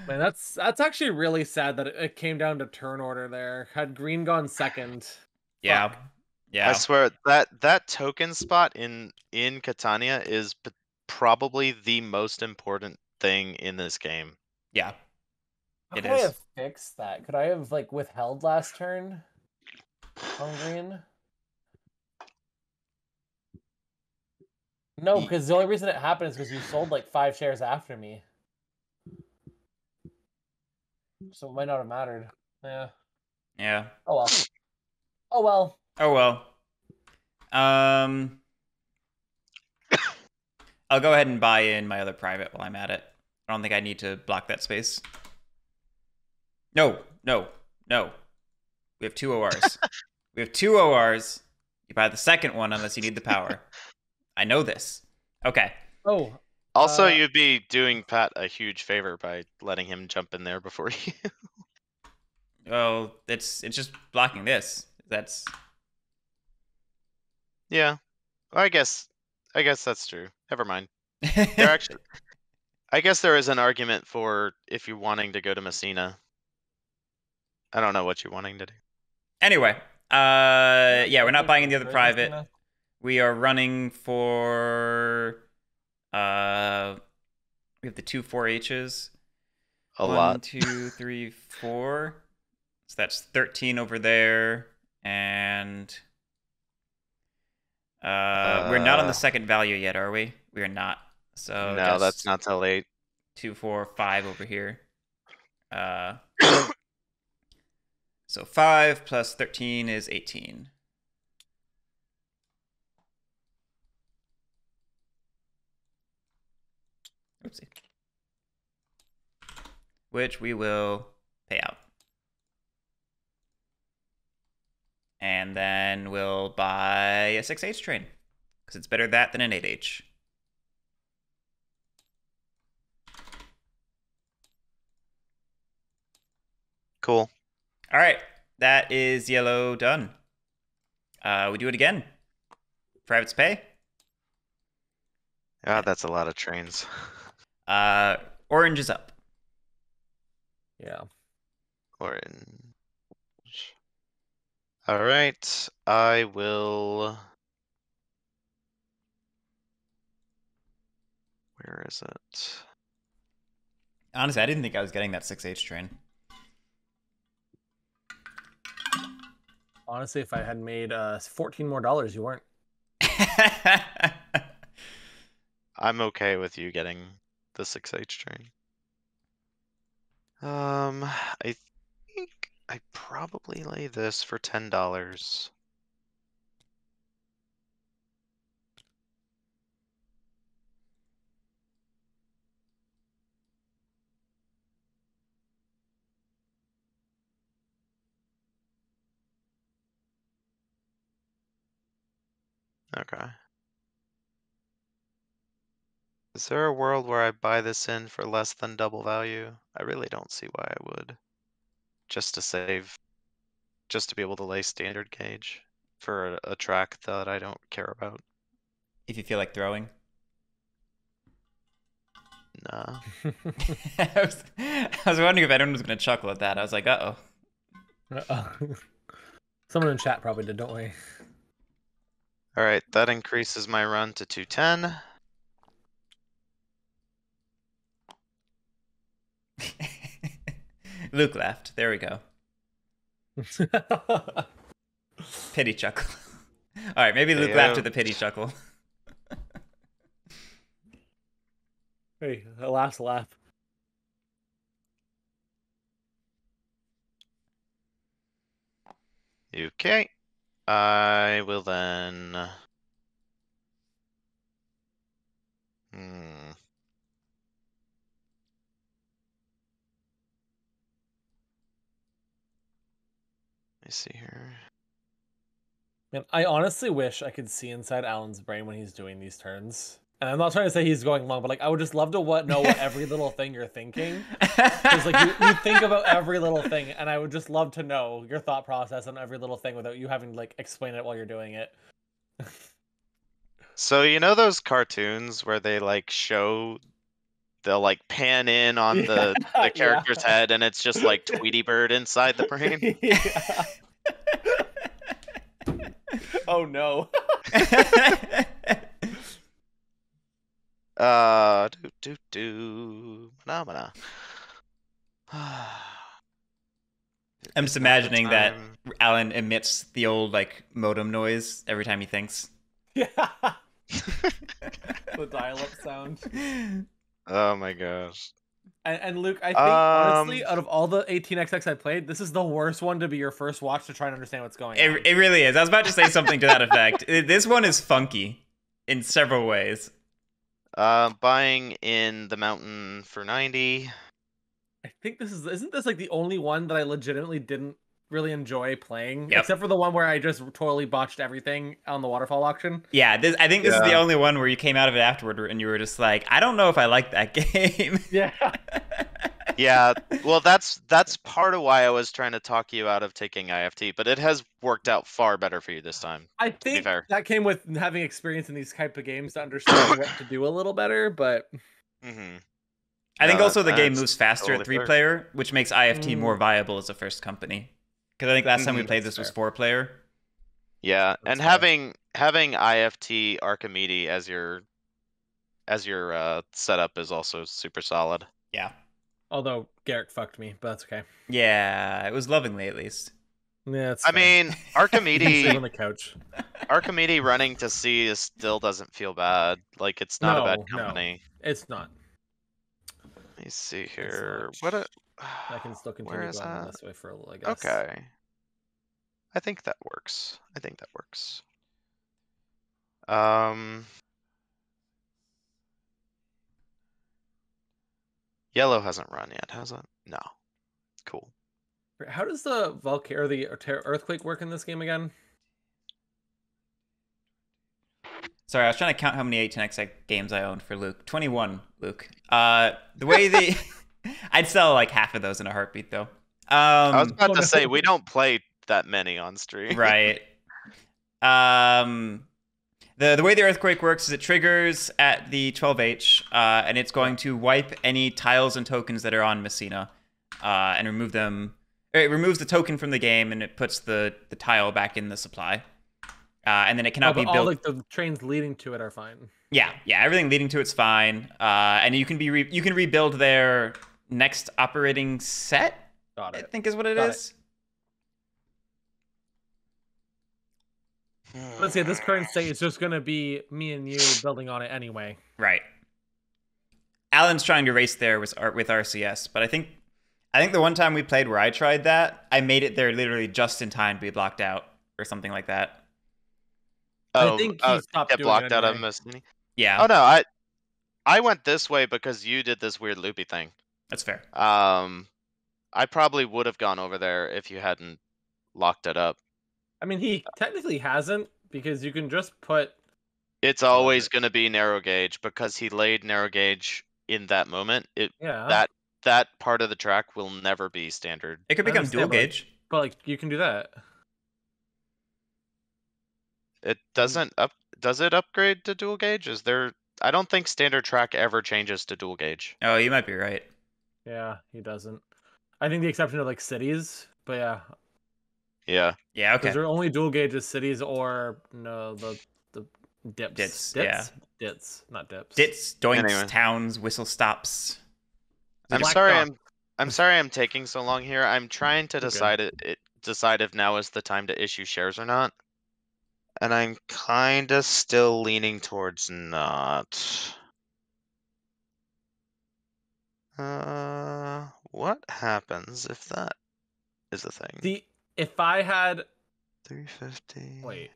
Man, that's actually really sad that it came down to turn order there. Had green gone second. Yeah. Fuck. Yeah. I swear that token spot in Catania is probably the most important thing in this game. Yeah. How could I have fixed that? Could I have like withheld last turn on green? No, because the only reason it happened is because you sold like 5 shares after me. So it might not have mattered. Yeah. Yeah. Oh well. Oh well. Oh well. I'll go ahead and buy in my other private while I'm at it. I don't think I need to block that space. No. We have 2 ORs. We have 2 ORs. You buy the second one unless you need the power. I know this. Okay. Oh. Also, you'd be doing Pat a huge favor by letting him jump in there before you. Well, it's just blocking this. That's. Yeah, I guess that's true. Never mind. There actually, I guess there is an argument for if you're wanting to go to Messina. I don't know what you're wanting to do. Anyway, yeah, we're not buying in the other private. We are running for. We have the 2 4Hs. A lot. 1, 2, 3, 4. So that's 13 over there, and we're not on the second value yet, are we? We are not. So no, that's not till 8. 2, 4, 5 over here. So 5 plus 13 is 18. Oopsie. Which we will pay out. And then we'll buy a 6H train. Because it's better that than an 8H. Cool. All right. That is yellow done. We do it again. Privates pay. Ah, that's a lot of trains. Orange is up. Yeah. Orange. All right. I will. Where is it? Honestly, I didn't think I was getting that 6H train. Honestly, if I had made $14 more, you weren't. I'm okay with you getting the 6H train. I think I probably lay this for $10. Okay. Is there a world where I buy this in for less than double value? I really don't see why I would. Just to save. Just to be able to lay standard gauge for a track that I don't care about. If you feel like throwing. Nah. I was wondering if anyone was going to chuckle at that. I was like, uh-oh. Someone in chat probably did, don't we? All right, that increases my run to 210. Luke laughed. There we go. Pity chuckle. All right, maybe Luke laughed at the pity chuckle. Hey, a last laugh. Okay. I will then. Let me see here. Man, I honestly wish I could see inside Alan's brain when he's doing these turns. And I'm not trying to say he's going long, but like I would just love to know what every little thing you're thinking. Because like you think about every little thing, and I would just love to know your thought process on every little thing without you having to like explain it while you're doing it. So you know those cartoons where they like they'll like pan in on the character's head and it's just like Tweety Bird inside the brain? Yeah. Oh no. Phenomena. I'm just imagining that Alan emits the old like modem noise every time he thinks. Yeah. The dial-up sound. Oh my gosh. And Luke, I think honestly, out of all the 18xx I played, this is the worst one to be your first watch to try and understand what's going on. It really is. I was about to say something to that effect. This one is funky in several ways. Buying in the mountain for 90. I think isn't this like the only one that I legitimately didn't really enjoy playing, yep. except for the one where I just totally botched everything on the waterfall auction. Yeah, I think this is the only one where you came out of it afterward and you were just like, I don't know if I like that game. Yeah. Yeah, well, that's part of why I was trying to talk you out of taking IFT, but it has worked out far better for you this time. I think that came with having experience in these type of games to understand what to do a little better, but... I think also the game moves faster at 3-player, which makes IFT more viable as a first company. Because I think last time we played this was 4-player. Yeah, and having IFT Archimedes as your setup is also super solid. Yeah. Although Guerric fucked me, but that's okay. Yeah, it was lovingly at least. Yeah, it's I mean, Archimedes on the couch. Archimedes running to sea still doesn't feel bad. Like it's not a bad company. No, it's not. Let me see here. I can still continue going this way for a little, I guess. Okay. I think that works. Yellow hasn't run yet, has it? No. Cool. How does the earthquake work in this game again? Sorry, I was trying to count how many 18xx games I owned for Luke. 21, Luke. The way I'd sell like half of those in a heartbeat, though. I was about to say, we don't play that many on stream. Right. The way the earthquake works is it triggers at the 12H, and it's going to wipe any tiles and tokens that are on Messina, and remove them. It removes the token from the game, and it puts the tile back in the supply. And then it cannot be built. All like the trains leading to it are fine. Yeah, everything leading to it's fine. And you can rebuild their next operating set. I think is what it is. Let's say this current state is just gonna be me and you building on it anyway. Right. Alan's trying to race there with RCS, but I think the one time we played where I tried that, I made it there literally just in time to be blocked out or something like that. I think he stopped get blocked out of Messina. Yeah. Oh no, I went this way because you did this weird loopy thing. That's fair. I probably would have gone over there if you hadn't locked it up. I mean, he technically hasn't, because you can just put... It's always going to be narrow gauge, because he laid narrow gauge in that moment. That part of the track will never be standard. It could become dual gauge. But like, you can do that. It doesn't does it upgrade to dual gauge? I don't think standard track ever changes to dual gauge. Oh, you might be right. Yeah, he doesn't. I think the exception of like cities, but yeah. Yeah. Yeah, okay. Because there are only dual gauges cities or the dips. Dits, yeah. Dits, not dips. Dits, doinks, towns, whistle stops. I'm sorry I'm taking so long here. I'm trying to decide if now is the time to issue shares or not. And I'm kinda still leaning towards not. What happens if that is a thing? If I had 350. Wait.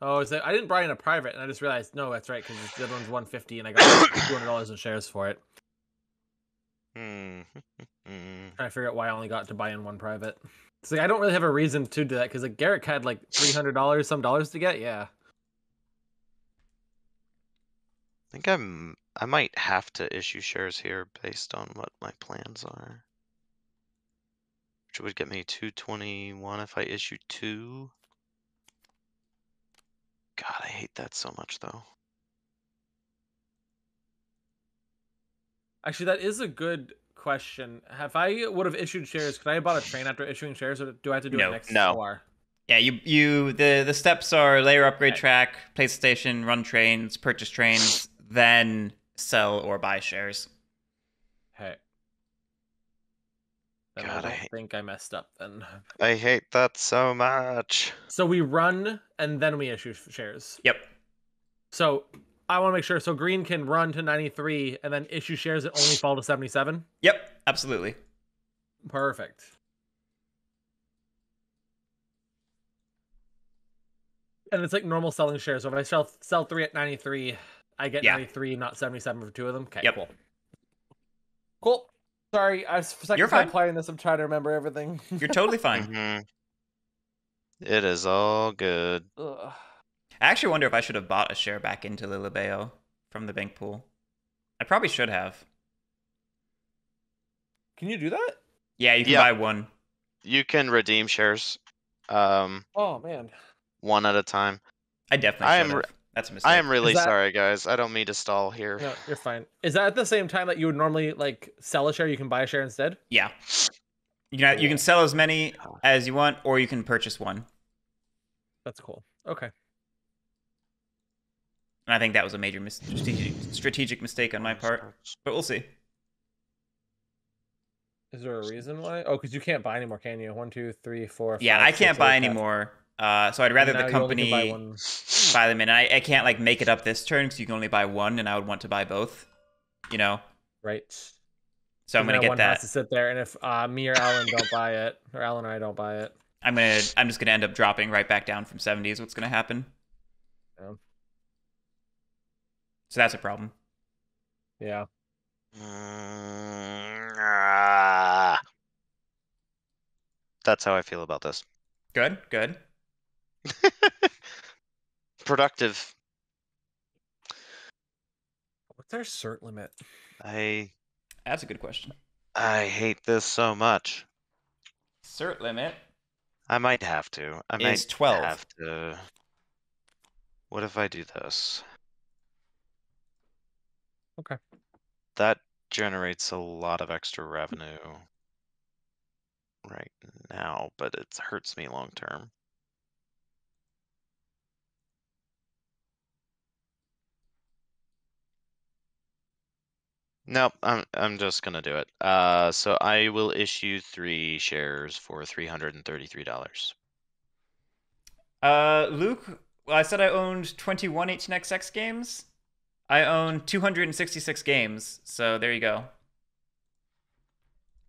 Oh, is that I didn't buy in a private, and I just realized no, that's right, because the other one's 150, and I got $200 in shares for it. Trying to figure out why I only got to buy in one private. So I don't really have a reason to do that, because like Guerric had like $300 to get. Yeah. think I might have to issue shares here based on what my plans are. Which would get me 221 if I issue 2. God, I hate that so much though. Actually, that is a good question. If I would have issued shares, could I have bought a train after issuing shares, or do I have to do it next OR? Yeah, the steps are layer upgrade track, place station, run trains, purchase trains, then sell or buy shares. Hey. Then God, I think I messed up then. I hate that so much. So we run and then we issue shares. Yep. So I want to make sure. So green can run to 93 and then issue shares that only fall to 77? Yep, absolutely. Perfect. And it's like normal selling shares. So if I sell 3 at 93, I get 93, not 77 for 2 of them. Okay, yep. Cool. Cool. Sorry, I was for a second time playing this. I'm trying to remember everything. You're totally fine. Mm-hmm. It is all good. Ugh. I actually wonder if I should have bought a share back into Lilibeo from the bank pool. I probably should have. Can you do that? Yeah, you can buy one. You can redeem shares. Oh man. One at a time. I definitely should have. That's a mistake. I am really sorry, guys. I don't mean to stall here. No, you're fine. Is that at the same time that you would normally like sell a share? You can buy a share instead. Yeah. You can sell as many as you want, or you can purchase one. That's cool. Okay. And I think that was a major strategic mistake on my part, but we'll see. Is there a reason why? Oh, because you can't buy anymore, can you? 1, 2, 3, 4, 5, yeah, I can't buy anymore. So I'd rather the company buy them in. I can't like make it up this turn because you can only buy one, and I would want to buy both. You know. Right. So I'm gonna get that. Has to sit there, and if me or Alan don't buy it, or Alan or I don't buy it, I'm just gonna end up dropping right back down from 70. Is what's gonna happen. Yeah. So that's a problem. Yeah. That's how I feel about this. Good, good. Productive. What's our cert limit? That's a good question. I hate this so much. Cert limit. I might have to. I might 12. Have to. What if I do this? Okay. That generates a lot of extra revenue right now, but it hurts me long term. Nope, I'm just gonna do it. So I will issue 3 shares for $333. Luke, well, I said I owned 21 HNXX games. I own 266 games, so there you go.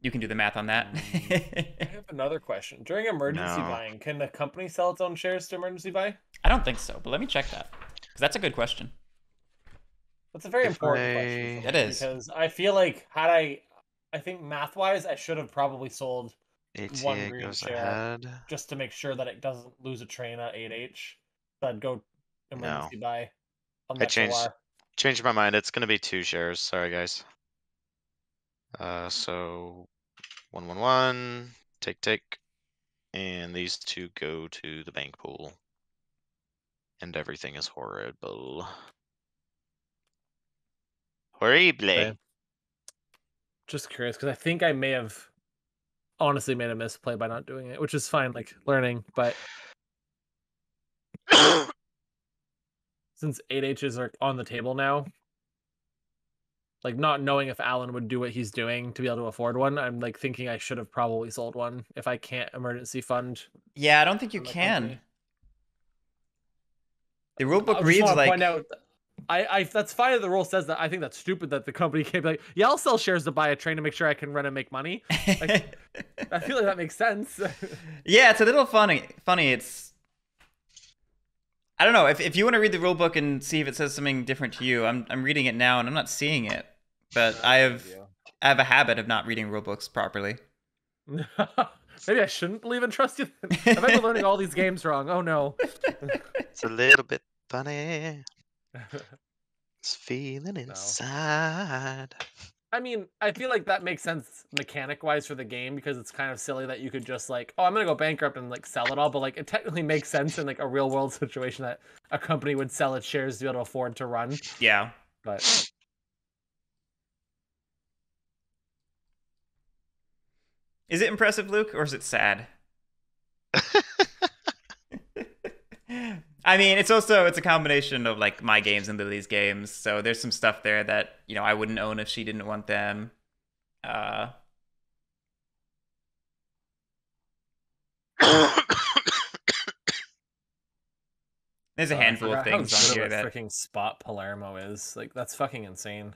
You can do the math on that. I have another question. During emergency buying, can the company sell its own shares to emergency buy? I don't think so, but let me check that. Because that's a good question. That's a very important question. It is. Because I feel like I think math-wise, I should have probably sold one green share just to make sure that it doesn't lose a train at 8H. So I'd go emergency buy. I changed my mind. It's going to be 2 shares. Sorry, guys. So 111, take, and these 2 go to the bank pool. And everything is horrible. Horrible. Okay. Just curious, because I think I may have honestly made a misplay by not doing it, which is fine, like learning, but since 8Hs are on the table now, like not knowing if Alan would do what he's doing to be able to afford one, I'm like thinking I should have probably sold one if I can't emergency fund. Yeah, I don't think you can. Company. The rulebook reads like. Point out, I that's fine if the rule says that. I think that's stupid that the company can't be like, yeah, I'll sell shares to buy a train to make sure I can run and make money. Like, I feel like that makes sense. Yeah, it's a little funny. It's. I don't know if you want to read the rulebook and see if it says something different to you. I'm reading it now and I'm not seeing it, but I have a habit of not reading rulebooks properly. Maybe I shouldn't believe and trust you. I've been learning all these games wrong. Oh no. It's a little bit funny. it's feeling inside. I mean, I feel like that makes sense mechanic-wise for the game because it's kind of silly that you could just like, oh, I'm gonna go bankrupt and like sell it all, but like it technically makes sense in like a real-world situation that a company would sell its shares to be able to afford to run. Yeah. But is it impressive, Luke, or is it sad? I mean, it's a combination of like my games and Lily's games. So there's some stuff there that, you know, I wouldn't own if she didn't want them. There's a handful of things on here that freaking spot Palermo is. Like that's fucking insane.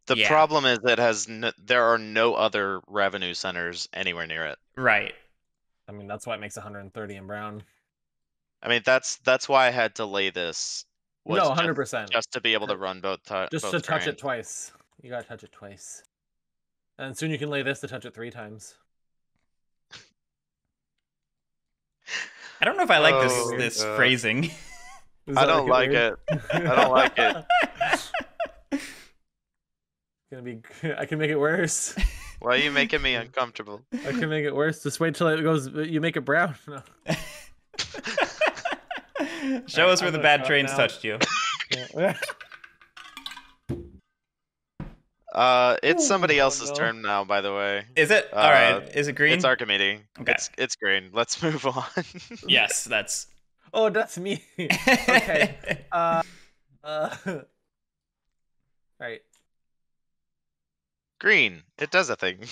The problem is that there are no other revenue centers anywhere near it. Right. I mean, that's why it makes 130 in brown. I mean, that's why I had to lay this. No, 100%. Just to be able to run both. Just to touch it twice. You gotta touch it twice. And soon you can lay this to touch it 3 times. I don't know if I like this phrasing. I don't like it. I don't like it. I can make it worse. Why are you making me uncomfortable? I can make it worse. Just wait till it goes. You make it brown. No. Show us where the bad trains touched you. It's somebody else's turn now, by the way. Is it? All right. Is it green? It's Archimedes. Okay. It's green. Let's move on. Yes, that's. Oh, that's me. Okay. All right. Green. It does a thing. 2,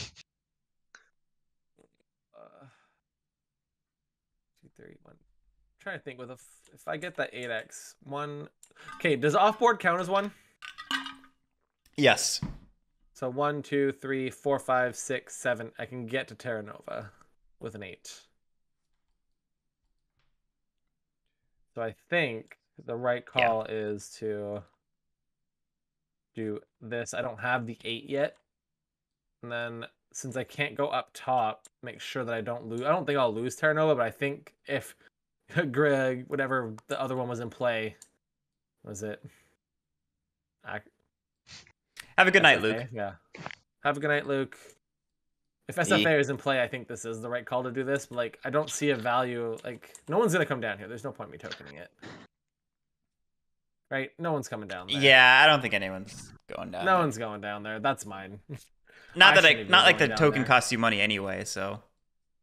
3, 1. I'm trying to think with if I get that 8x 1. Okay, does offboard count as 1? Yes. So 1, 2, 3, 4, 5, 6, 7. I can get to Terra Nova with an 8. So I think the right call is to do this. I don't have the 8 yet. And then since I can't go up top, make sure that I don't lose. I don't think I'll lose Terra Nova, but I think if Greg, whatever the other one was in play, was it? Have a good night, Luke. Yeah. Have a good night, Luke. If SFA is in play, I think this is the right call to do this. But like, I don't see a value. Like, no one's gonna come down here. There's no point in me tokening it. Right? No one's coming down there. Yeah, I don't think anyone's going down. No one's going down there. That's mine. Not like the token costs you money anyway. So.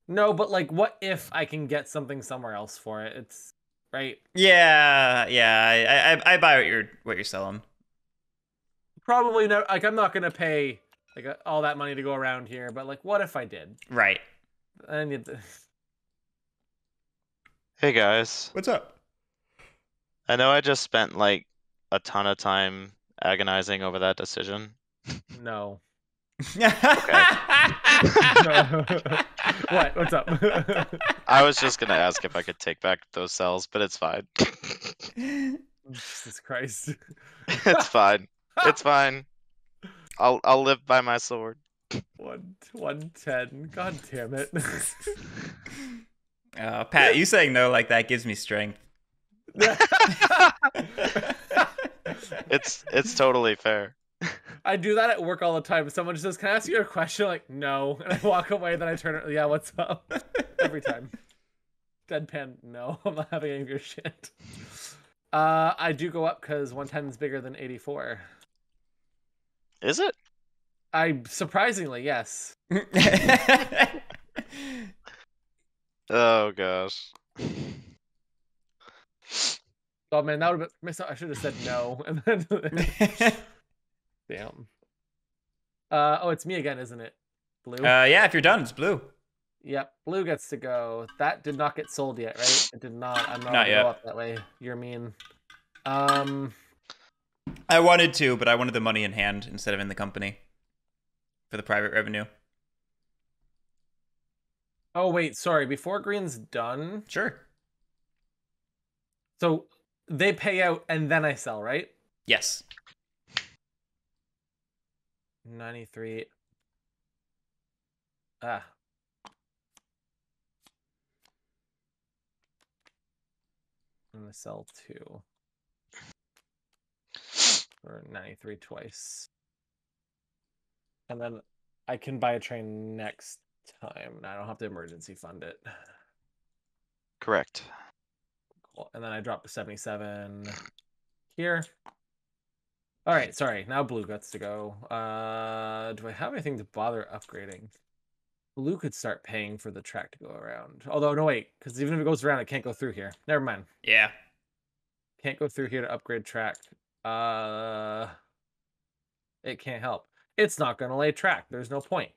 No, but like, what if I can get something somewhere else for it? It's right. Yeah. I buy what you're selling. Probably no. Like, I'm not gonna pay like all that money to go around here. But like, what if I did? Right. And hey guys. What's up? I know I just spent like a ton of time agonizing over that decision. No. Okay. What? What's up? I was just gonna ask if I could take back those cells, but it's fine. Jesus Christ. It's fine. It's fine. I'll live by my sword. 110. God damn it. Pat, you saying no like that gives me strength. It's totally fair. I do that at work all the time. Someone just says, "Can I ask you a question?" I'm like, no. And I walk away, then I turn it, yeah, what's up? Every time. Deadpan, no, I'm not having any of your shit. I do go up because 110 is bigger than 84. Is it? Surprisingly, yes. Oh gosh. Oh man, that would have been. I should have said no. And then, damn. Oh, it's me again, isn't it? Blue. Yeah, if you're done, it's blue. Yep, blue gets to go. That did not get sold yet, right? It did not. I'm not yet. Go up that way. You're mean. I wanted to, but I wanted the money in hand instead of in the company for the private revenue. Oh wait, sorry. Before green's done. Sure. So they pay out and then I sell, right? Yes. 93. I'm gonna sell 2. or 93 twice. And then I can buy a train next time. And I don't have to emergency fund it. Correct. Cool. And then I drop to 77 here. All right, sorry. Now blue gets to go. Do I have anything to bother upgrading? Blue could start paying for the track to go around. Although, no, wait, because even if it goes around, it can't go through here. Never mind. Yeah. Can't go through here to upgrade track. It can't help. It's not going to lay track. There's no point.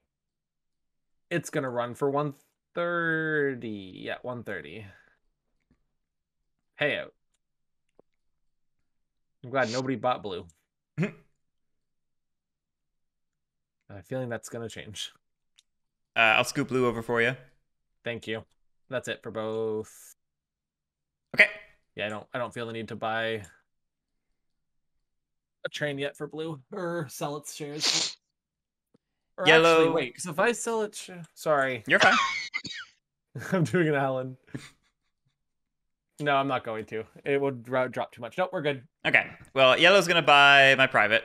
It's going to run for 130. Yeah, 130. Payout. I'm glad nobody bought blue. I have a feeling that's going to change. I'll scoop blue over for you. Thank you. That's it for both. Okay. Yeah, I don't feel the need to buy a train yet for blue or sell its shares. Or Yellow. Actually, wait, because if I sell it, sorry, You're fine. I'm doing an Alan. No, I'm not going to. It would drop too much. Nope, we're good. Okay. Well, yellow's gonna buy my private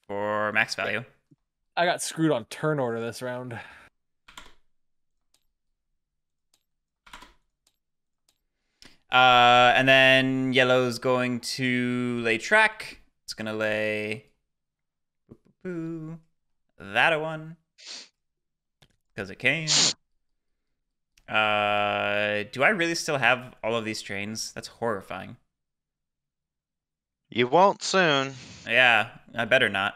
for max value. I got screwed on turn order this round. And then yellow's going to lay track. It's gonna lay that a one because it came. Do I really still have all of these trains? That's horrifying. You won't soon. Yeah, I better not.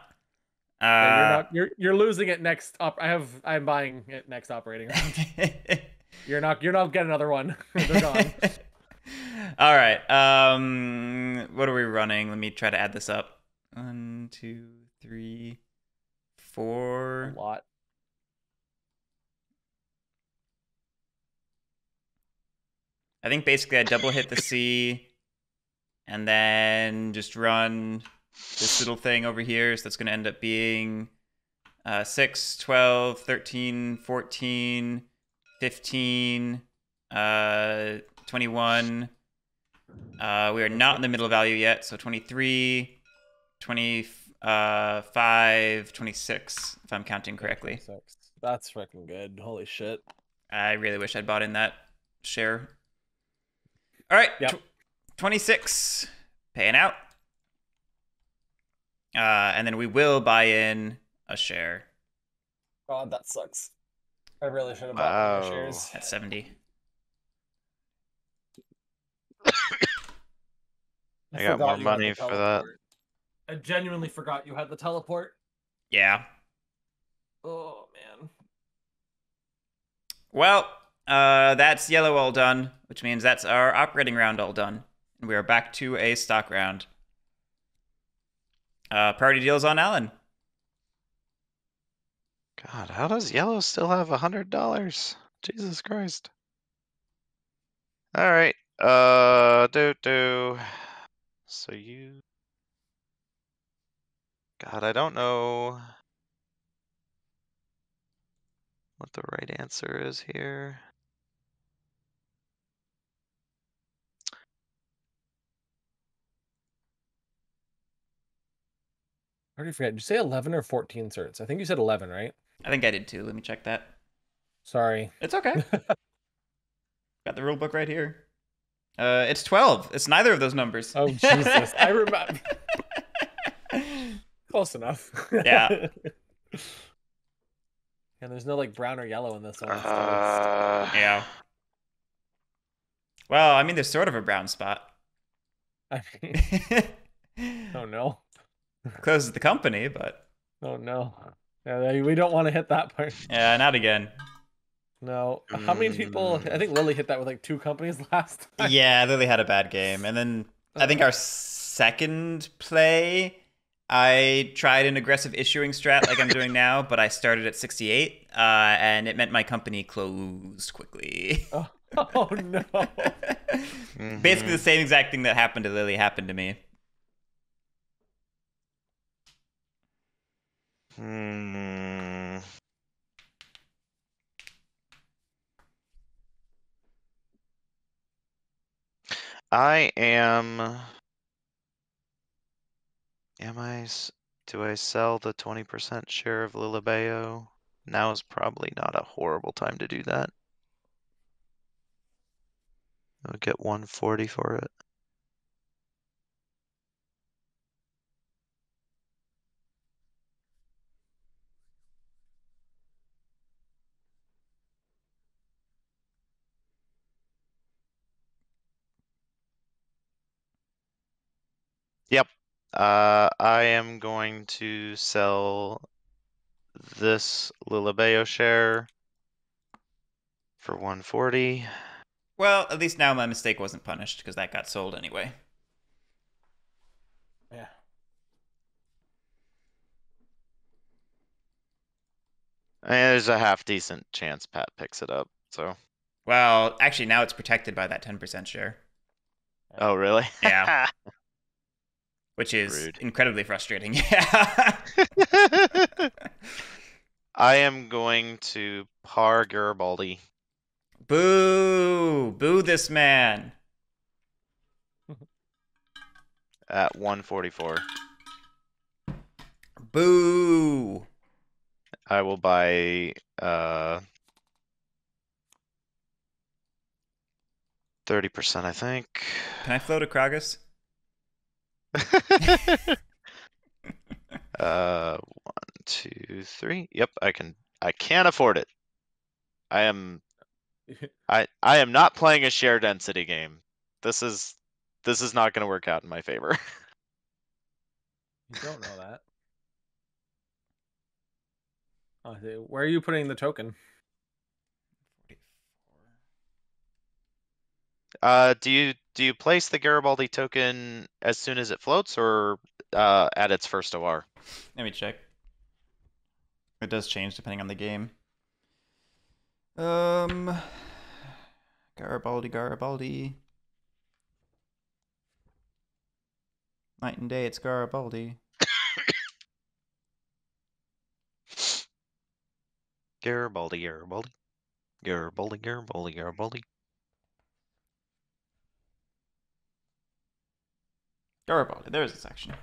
You're losing it next. I'm buying it next operating round. You're not getting another one. They're gone. All right. What are we running? Let me try to add this up. 1, 2, 3, 4. A lot. I think basically I double hit the C and then just run this little thing over here. So that's going to end up being 6, 12, 13, 14, 15, 21. We are not in the middle value yet. So 23, 25, 26, if I'm counting correctly. 26. That's freaking good. Holy shit. I really wish I'd bought in that share. All right, yep. 26 paying out. And then we will buy in a share. God, that sucks. I really should have bought more shares. At 70. I got more money for that. I genuinely forgot you had the teleport. Yeah. Oh, man. Well, that's yellow all done, which means that's our operating round all done. And we are back to a stock round. Party deals on Alan. God, how does yellow still have $100? Jesus Christ. All right. So you. God, I don't know what the right answer is here. I already forget. Did you say 11 or 14 certs? I think you said 11, right? I think I did too. Let me check that. Sorry. It's okay. Got the rule book right here. It's 12. It's neither of those numbers. Oh, Jesus. I remember. Close enough. Yeah. And there's no like brown or yellow in this one. Yeah. Well, I mean, there's sort of a brown spot. I mean, oh no. Closes the company, but. Oh no. Yeah, we don't want to hit that part. Yeah, not again. No. How many people? I think Lily hit that with like 2 companies last time. Yeah, Lily had a bad game. And then I think our second play, I tried an aggressive issuing strat like I'm doing now, but I started at 68, and it meant my company closed quickly. Oh no. Basically the same exact thing that happened to Lily happened to me. I am Do I sell the 20% share of Lilibeo? Now is probably not a horrible time to do that. I'll get 140 for it. Yep. I am going to sell this Lilibeo share for 140. Well, at least now my mistake wasn't punished because that got sold anyway. Yeah. And there's a half decent chance Pat picks it up. So. Well, actually, now it's protected by that 10% share. Oh, really? Yeah. Which is Rude. incredibly frustrating. Yeah. I am going to par Garibaldi. Boo! Boo this man. At 144. Boo! I will buy 30%, I think. Can I float a Kragus? 1, 2, 3. Yep, I can. I can't afford it. I am not playing a share density game. This is not going to work out in my favor. You don't know that. Oh, where are you putting the token? Do you place the Garibaldi token as soon as it floats, or at its first OR? Let me check. It does change depending on the game. Garibaldi. Night and day, it's Garibaldi. Garibaldi. Garibaldi, there's a section.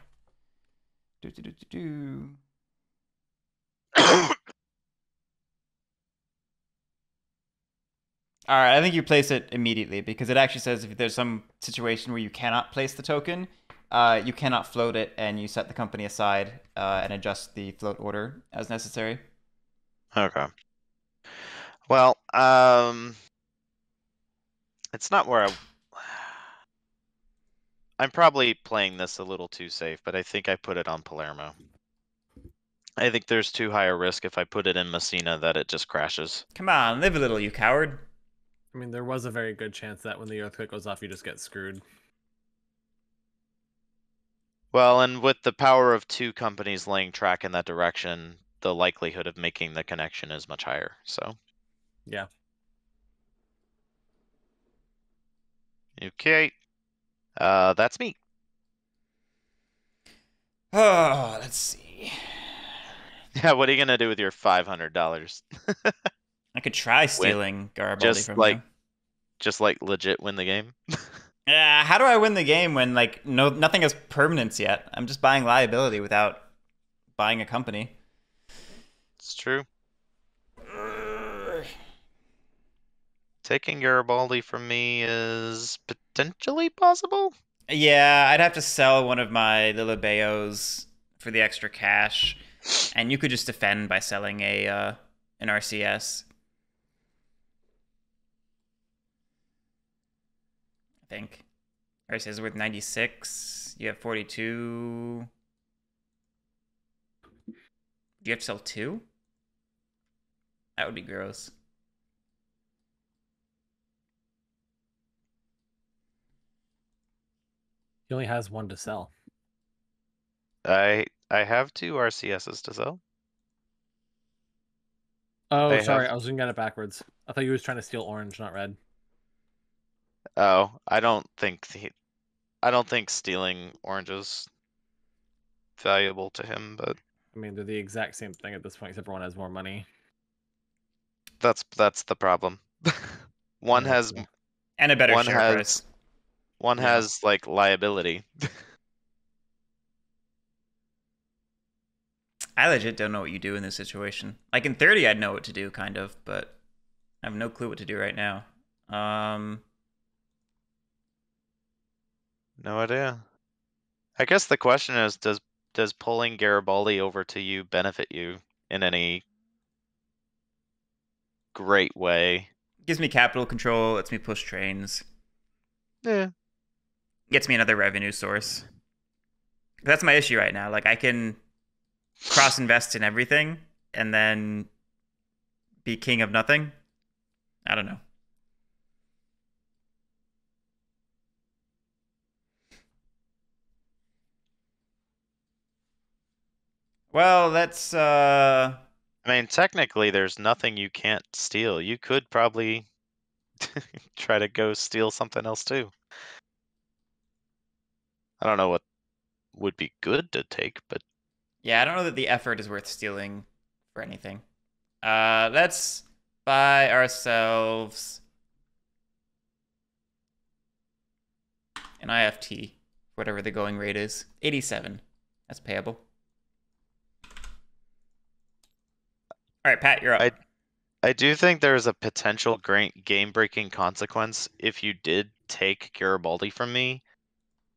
Do. All right, I think you place it immediately because it actually says if there's some situation where you cannot place the token, you cannot float it, and you set the company aside and adjust the float order as necessary. Okay. Well, it's not where I'm probably playing this a little too safe, but I think I put it on Palermo. I think there's too high a risk if I put it in Messina that it just crashes. Come on, live a little, you coward. I mean, there was a very good chance that when the earthquake goes off, you just get screwed. Well, and with the power of 2 companies laying track in that direction, the likelihood of making the connection is much higher, so. Yeah. Okay. That's me. Oh, let's see. Yeah, what are you gonna do with your $500? I could try stealing Garibaldi from you. Just like legit win the game. Yeah, how do I win the game when like nothing has permanence yet? I'm just buying liability without buying a company. It's true. Taking Garibaldi from me is potentially possible. Yeah, I'd have to sell one of my Lilibeos for the extra cash, and you could just defend by selling an RCS. I think RCS is worth 96. You have 42. Do you have to sell 2? That would be gross. He only has 1 to sell. I have 2 RCSs to sell. Oh, sorry, I was looking at it backwards. I thought you was trying to steal orange, not red. Oh, I don't think stealing orange is valuable to him, but I mean, they're the exact same thing at this point, except one has more money. that's the problem. One has and a better share price. One has like liability. I legit don't know what you do in this situation. Like in 30, I'd know what to do, kind of, but I have no clue what to do right now. No idea. I guess the question is, does pulling Garibaldi over to you benefit you in any great way? Gives me capital control, lets me push trains. Yeah. Gets me another revenue source. That's my issue right now. Like, I can cross-invest in everything and then be king of nothing. I don't know. Well, that's I mean, technically, there's nothing you can't steal. You could probably try to go steal something else too. I don't know what would be good to take, but yeah, I don't know that the effort is worth stealing for anything. Let's buy ourselves an IFT, whatever the going rate is. 87. That's payable. All right, Pat, you're up. I do think there's a potential game-breaking consequence if you did take Garibaldi from me.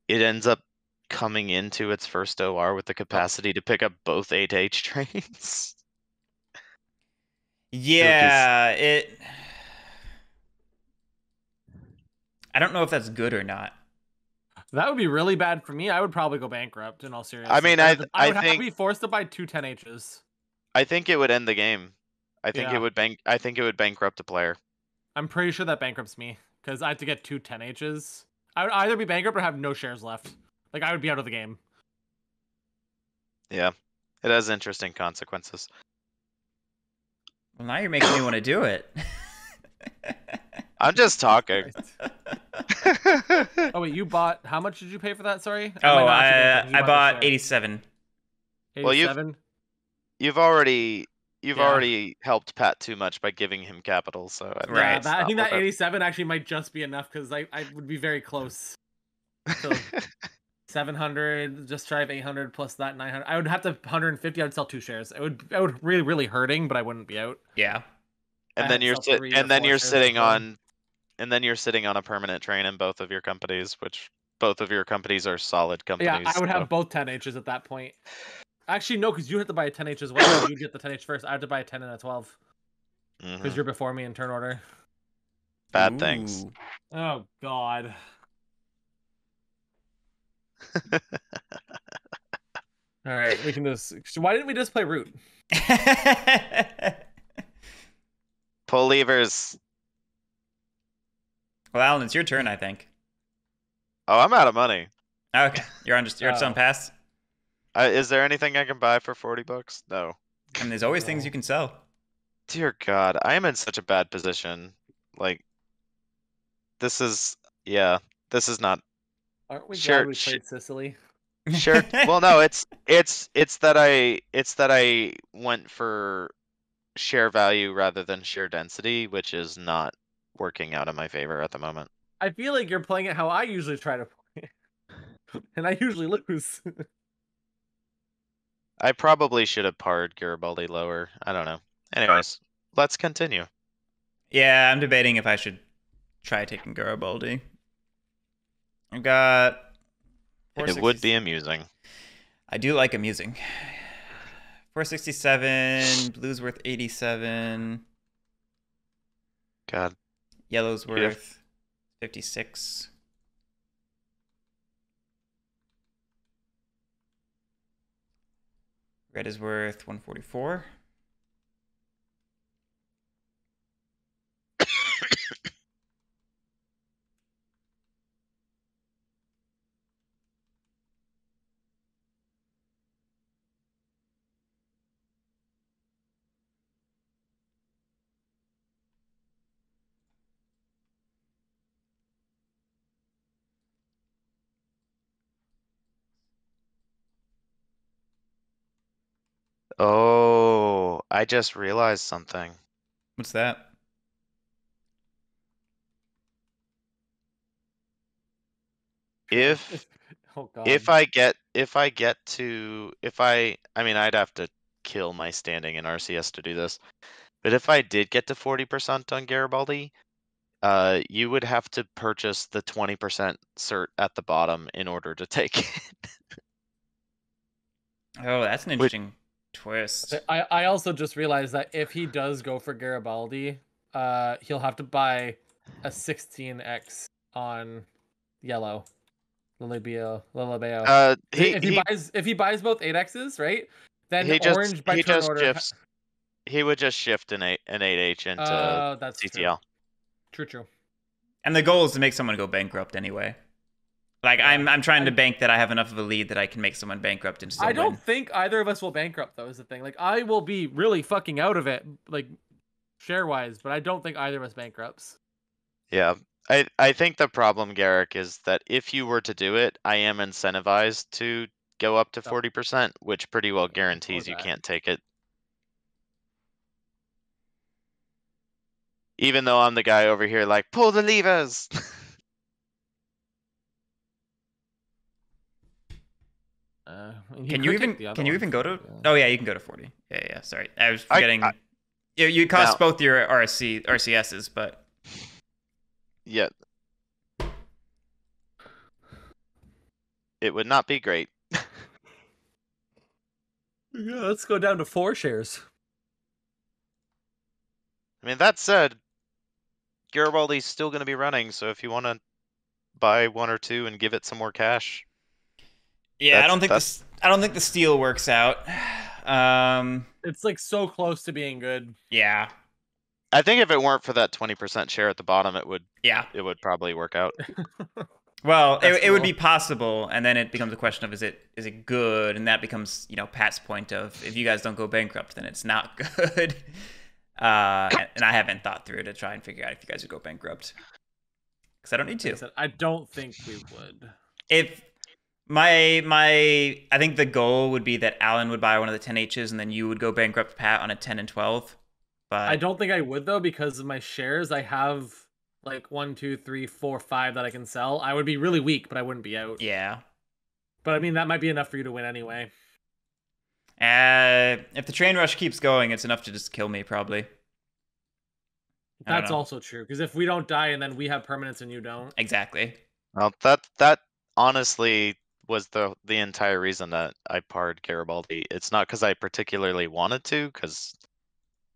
It ends up coming into its first OR with the capacity to pick up both 8H trains. Yeah, I don't know if that's good or not. That would be really bad for me. I would probably go bankrupt in all seriousness. I mean, I would I have think to be forced to buy 2 10Hs. I think it would end the game. I think Yeah. I think it would bankrupt a player. I'm pretty sure that bankrupts me because I have to get 2 10Hs. I would either be bankrupt or have no shares left. Like I would be out of the game. Yeah, it has interesting consequences. Well, now you're making me want to do it. I'm just talking. Oh wait, you bought? How much did you pay for that? Sorry. I bought 87. 87. Well, you've already helped Pat too much by giving him capital, so Right. I think that 87 actually might just be enough because I would be very close. So 700, just try of 800 plus that 900. I would have to 150. I would sell 2 shares. I would really hurting, but I wouldn't be out. Yeah. And then you're sitting on a permanent train in both of your companies, which both of your companies are solid companies. Yeah, I would have both 10Hs at that point. Actually, no, because you have to buy a 10H as well. So you get the 10H first. I have to buy a 10 and a 12 because you're before me in turn order. Bad things. Oh God. All right, we can just. Why didn't we just play route? Pull levers. Well, Alan, it's your turn, I think. Oh, I'm out of money. Okay, you're just on pass. Is there anything I can buy for $40? No. I mean, there's always things you can sell. Dear God, I am in such a bad position. Like, this is not. Aren't we glad we played Sicily? Sure. Well, no, it's that I went for share value rather than share density, which is not working out in my favor at the moment. I feel like you're playing it how I usually try to play, and I usually lose. I probably should have parred Garibaldi lower. I don't know. Anyways, let's continue. Yeah, I'm debating if I should try taking Garibaldi. I've got. It would be amusing. I do like amusing. 467, blue's worth 87. God. Yellow's worth 56. Red is worth 144. Oh, I just realized something. What's that? If Oh God. I mean, I'd have to kill my standing in RCS to do this. But if I did get to 40% on Garibaldi, you would have to purchase the 20% cert at the bottom in order to take it. Oh, that's an interesting twist. I also just realized that if he does go for Garibaldi, he'll have to buy a 16x on yellow. Lilibeo. If he buys both 8x's, right? Then orange by turn order. He would just shift an 8H into that's CTL. True. And the goal is to make someone go bankrupt anyway. Like, yeah. I'm trying to bank that I have enough of a lead that I can make someone bankrupt and still I don't think either of us will bankrupt, though, is the thing. Like, I will be really fucking out of it, like, share-wise, but I don't think either of us bankrupts. Yeah. I think the problem, Guerric, is that if you were to do it, I am incentivized to go up to 40%, which pretty well guarantees you can't take it. Even though I'm the guy over here like, pull the levers! Can you even go to? Oh yeah, you can go to 40. Yeah. Sorry, I was forgetting. You cost both your RCSs, but yeah, it would not be great. Yeah, let's go down to 4 shares. I mean, that said, Garibaldi's still going to be running, so if you want to buy 1 or 2 and give it some more cash. Yeah, I don't think the steal works out. It's like so close to being good. Yeah. I think if it weren't for that 20% share at the bottom, it would probably work out. Well, it would be possible, and then it becomes a question of is it good, and that becomes, you know, Pat's point of if you guys don't go bankrupt, then it's not good. And I haven't thought through to try and figure out if you guys would go bankrupt, because I don't need to. I don't think we would. If I think the goal would be that Alan would buy one of the 10Hs, and then you would go bankrupt, Pat, on a 10 and 12. But I don't think I would, though, because of my shares. I have like 1, 2, 3, 4, 5 that I can sell. I would be really weak, but I wouldn't be out. Yeah. But I mean, that might be enough for you to win anyway. If the train rush keeps going, it's enough to just kill me, probably. That's also true, because if we don't die and then we have permanence and you don't. Exactly. Well, that honestly was the entire reason that I parred Garibaldi. It's not because I particularly wanted to, because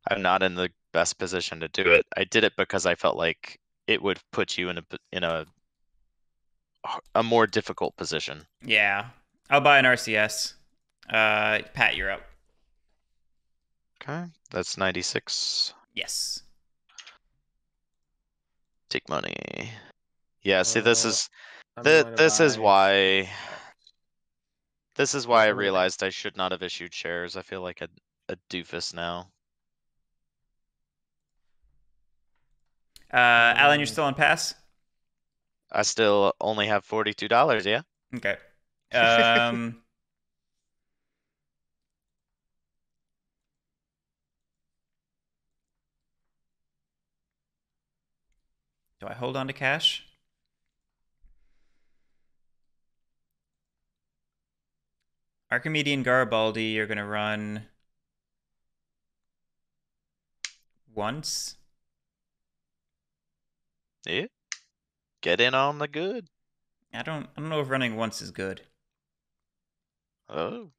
I'm not in the best position to do it. I did it because I felt like it would put you in a more difficult position. Yeah, I'll buy an RCS. Pat, you're up. Okay, that's 96. Yes. Take money. Yeah, see, this is why I realized I should not have issued shares. I feel like a doofus now. Alan, you're still on pass? I still only have $42, yeah? Okay. Do I hold on to cash? Archimedean Garibaldi, you're going to run once. Yeah. Get in on the good. I don't know if running once is good. Oh.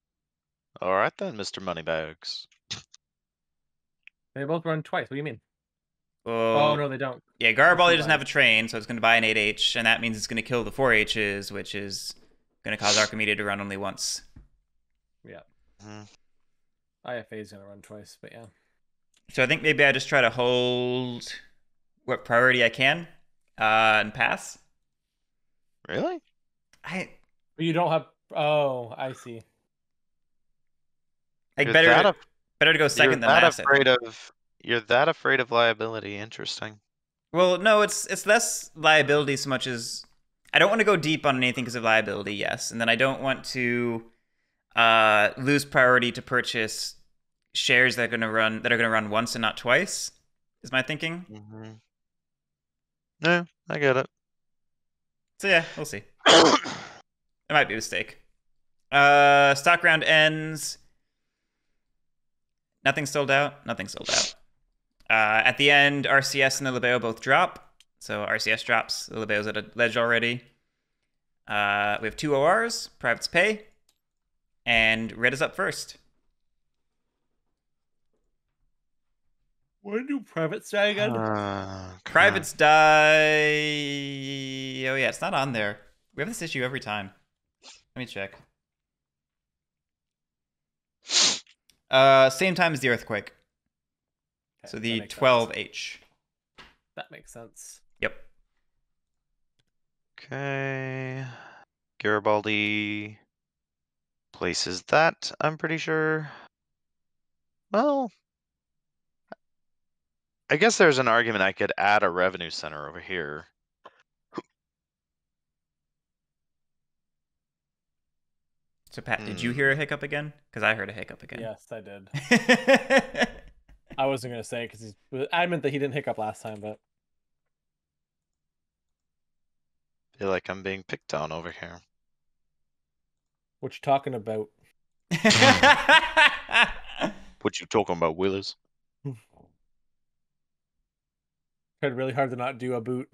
All right then, Mr. Moneybags. They both run twice. What do you mean? Oh, no, they don't. Yeah, Garibaldi doesn't have a train, so it's going to buy an 8H, and that means it's going to kill the 4Hs, which is going to cause Archimedes to run only once. Yeah. IFA is going to run twice, but yeah. So I think maybe I just try to hold what priority I can and pass. Really? You don't have... Oh, I see. Like better to go second than last. You're that afraid of liability. Interesting. Well, no, it's less liability so much as I don't want to go deep on anything because of liability, yes, and then I don't want to lose priority to purchase shares that are going to run once and not twice. Is my thinking? Mm-hmm. Yeah, I get it. So yeah, we'll see. It might be a mistake. Stock round ends. Nothing sold out. Nothing sold out. At the end, RCS and the Libeo both drop. So RCS drops. The Libeo's at a ledge already. We have 2 ORs. Privates pay. And red is up first. When do privates die again? Privates die... Oh, yeah, it's not on there. We have this issue every time. Let me check. Same time as the earthquake. Okay, so the 12H. That makes sense. Yep. Okay. Garibaldi places that, I'm pretty sure. Well, I guess there's an argument I could add a revenue center over here. So Pat, did you hear a hiccup again? Because I heard a hiccup again. Yes, I did. I wasn't gonna say because he's adamant that he didn't hiccup last time, but I feel like I'm being picked on over here. What you talking about? What you talking about, Willis? Tried really hard to not do a boot.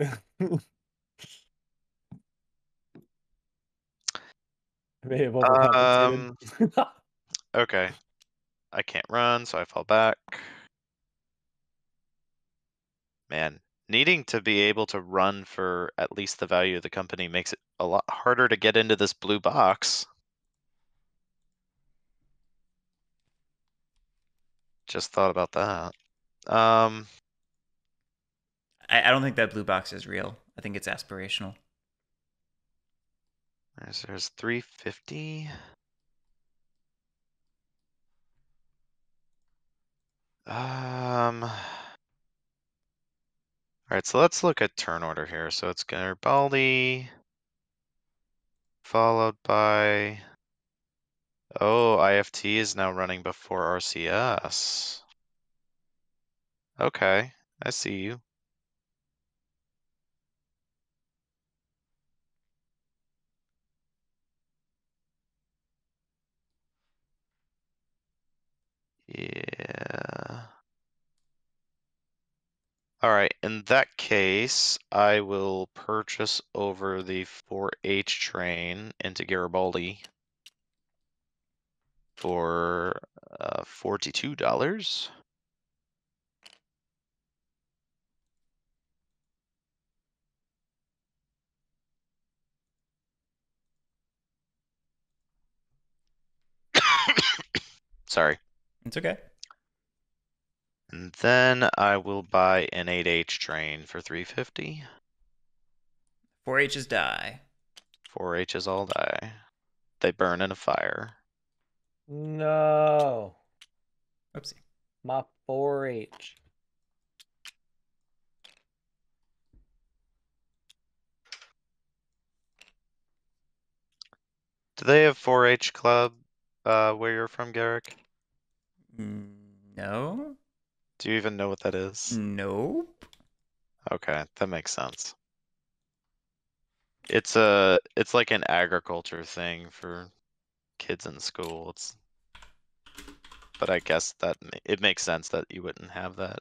May have overcompensated. Okay. I can't run, so I fall back. Man, needing to be able to run for at least the value of the company makes it a lot harder to get into this blue box. Just thought about that. I don't think that blue box is real. I think it's aspirational. There's 350. All right, so let's look at turn order here. So it's Garibaldi, followed by... Oh, IFT is now running before RCS. Okay, I see you. Yeah. All right, in that case, I will purchase over the 4H train into Garibaldi for $42. Sorry. It's okay. And then I will buy an 8H train for $350. 4H's die. 4H's all die. They burn in a fire. No. Oopsie. My 4H. Do they have 4H club where you're from, Guerric? No. Do you even know what that is? Nope. Okay, that makes sense. It's like an agriculture thing for kids in school. But I guess that it makes sense that you wouldn't have that.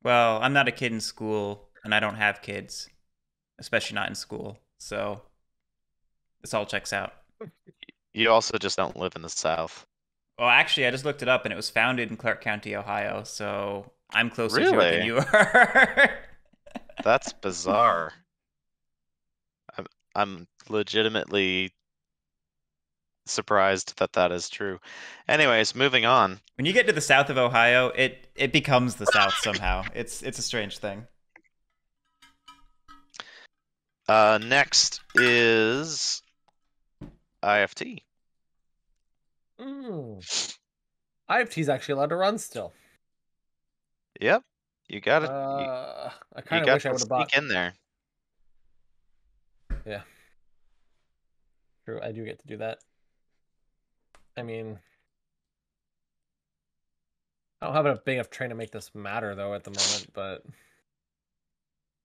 Well, I'm not a kid in school, and I don't have kids, especially not in school. So this all checks out. You also just don't live in the South. Well, actually, I just looked it up, and it was founded in Clark County, Ohio. So I'm closer to it Really? than you are. That's bizarre. I'm legitimately surprised that that is true. Anyways, moving on. When you get to the south of Ohio, it becomes the South somehow. It's a strange thing. Next is IFT. IFT's actually allowed to run still. Yep, you got it. I kind of wish I would have bought in there. Yeah, true. I do get to do that. I mean, I don't have a big enough train to make this matter though at the moment, but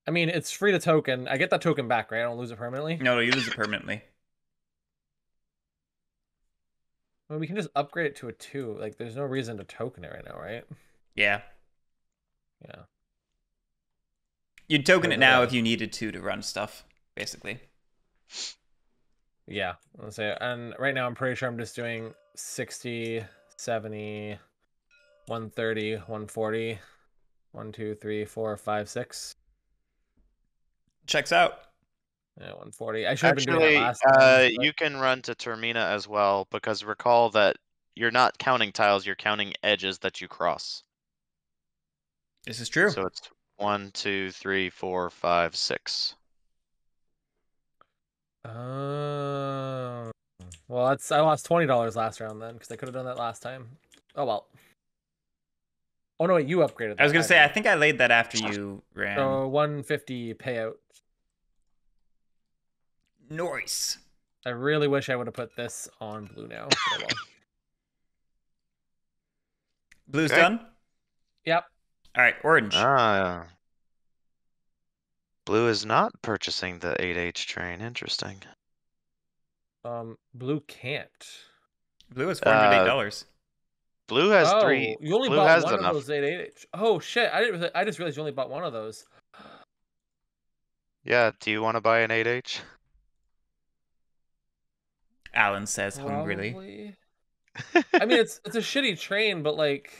I mean, it's free to token. I get that token back, right? I don't lose it permanently. No, you lose it permanently. Well, we can just upgrade it to a 2. Like, there's no reason to token it right now, right? Yeah. Yeah. You'd token it now if you needed to run stuff, basically. Yeah, let's say. And right now, I'm pretty sure I'm just doing 60, 70, 130, 140, 1, 2, 3, 4, 5, 6. Checks out. Yeah, 140. I should have been doing that last time. Actually, you can run to Termina as well, because recall that you're not counting tiles, you're counting edges that you cross. This is true. So it's 1, 2, 3, 4, 5, 6. Well, I lost $20 last round then, because I could have done that last time. Oh well. Oh no, wait, you upgraded that. I was gonna say, I think I laid that after you ran. So 150 payout. Nice. I really wish I would have put this on blue now. Oh, well. Blue's done? Yep. All right, orange. Blue is not purchasing the 8H train. Interesting. Blue can't. Blue is $408. Blue has 3. You only Blue bought has one enough. of those 8H. Oh shit! I just realized you only bought one of those. Yeah. Do you want to buy an 8H? Alan says Probably. hungrily. I mean, it's a shitty train, but like.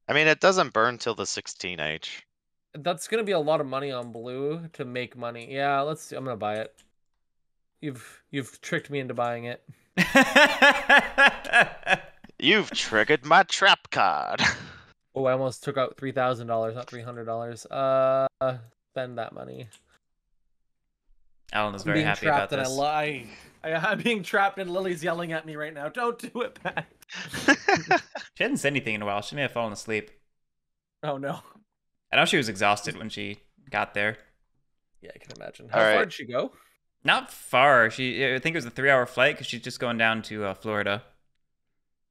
I mean, it doesn't burn till the 16H. That's gonna be a lot of money on blue to make money. Yeah, let's see. I'm gonna buy it. You've tricked me into buying it. You've triggered my trap card. Oh, I almost took out $3,000, not $300. Spend that money. Alan is very happy about this. I'm being trapped, and Lily's yelling at me right now. Don't do it, Pat. She hadn't said anything in a while. She may have fallen asleep. Oh no. I know she was exhausted when she got there. Yeah, I can imagine. How far did she go? Not far. I think it was a 3-hour flight because she's just going down to Florida.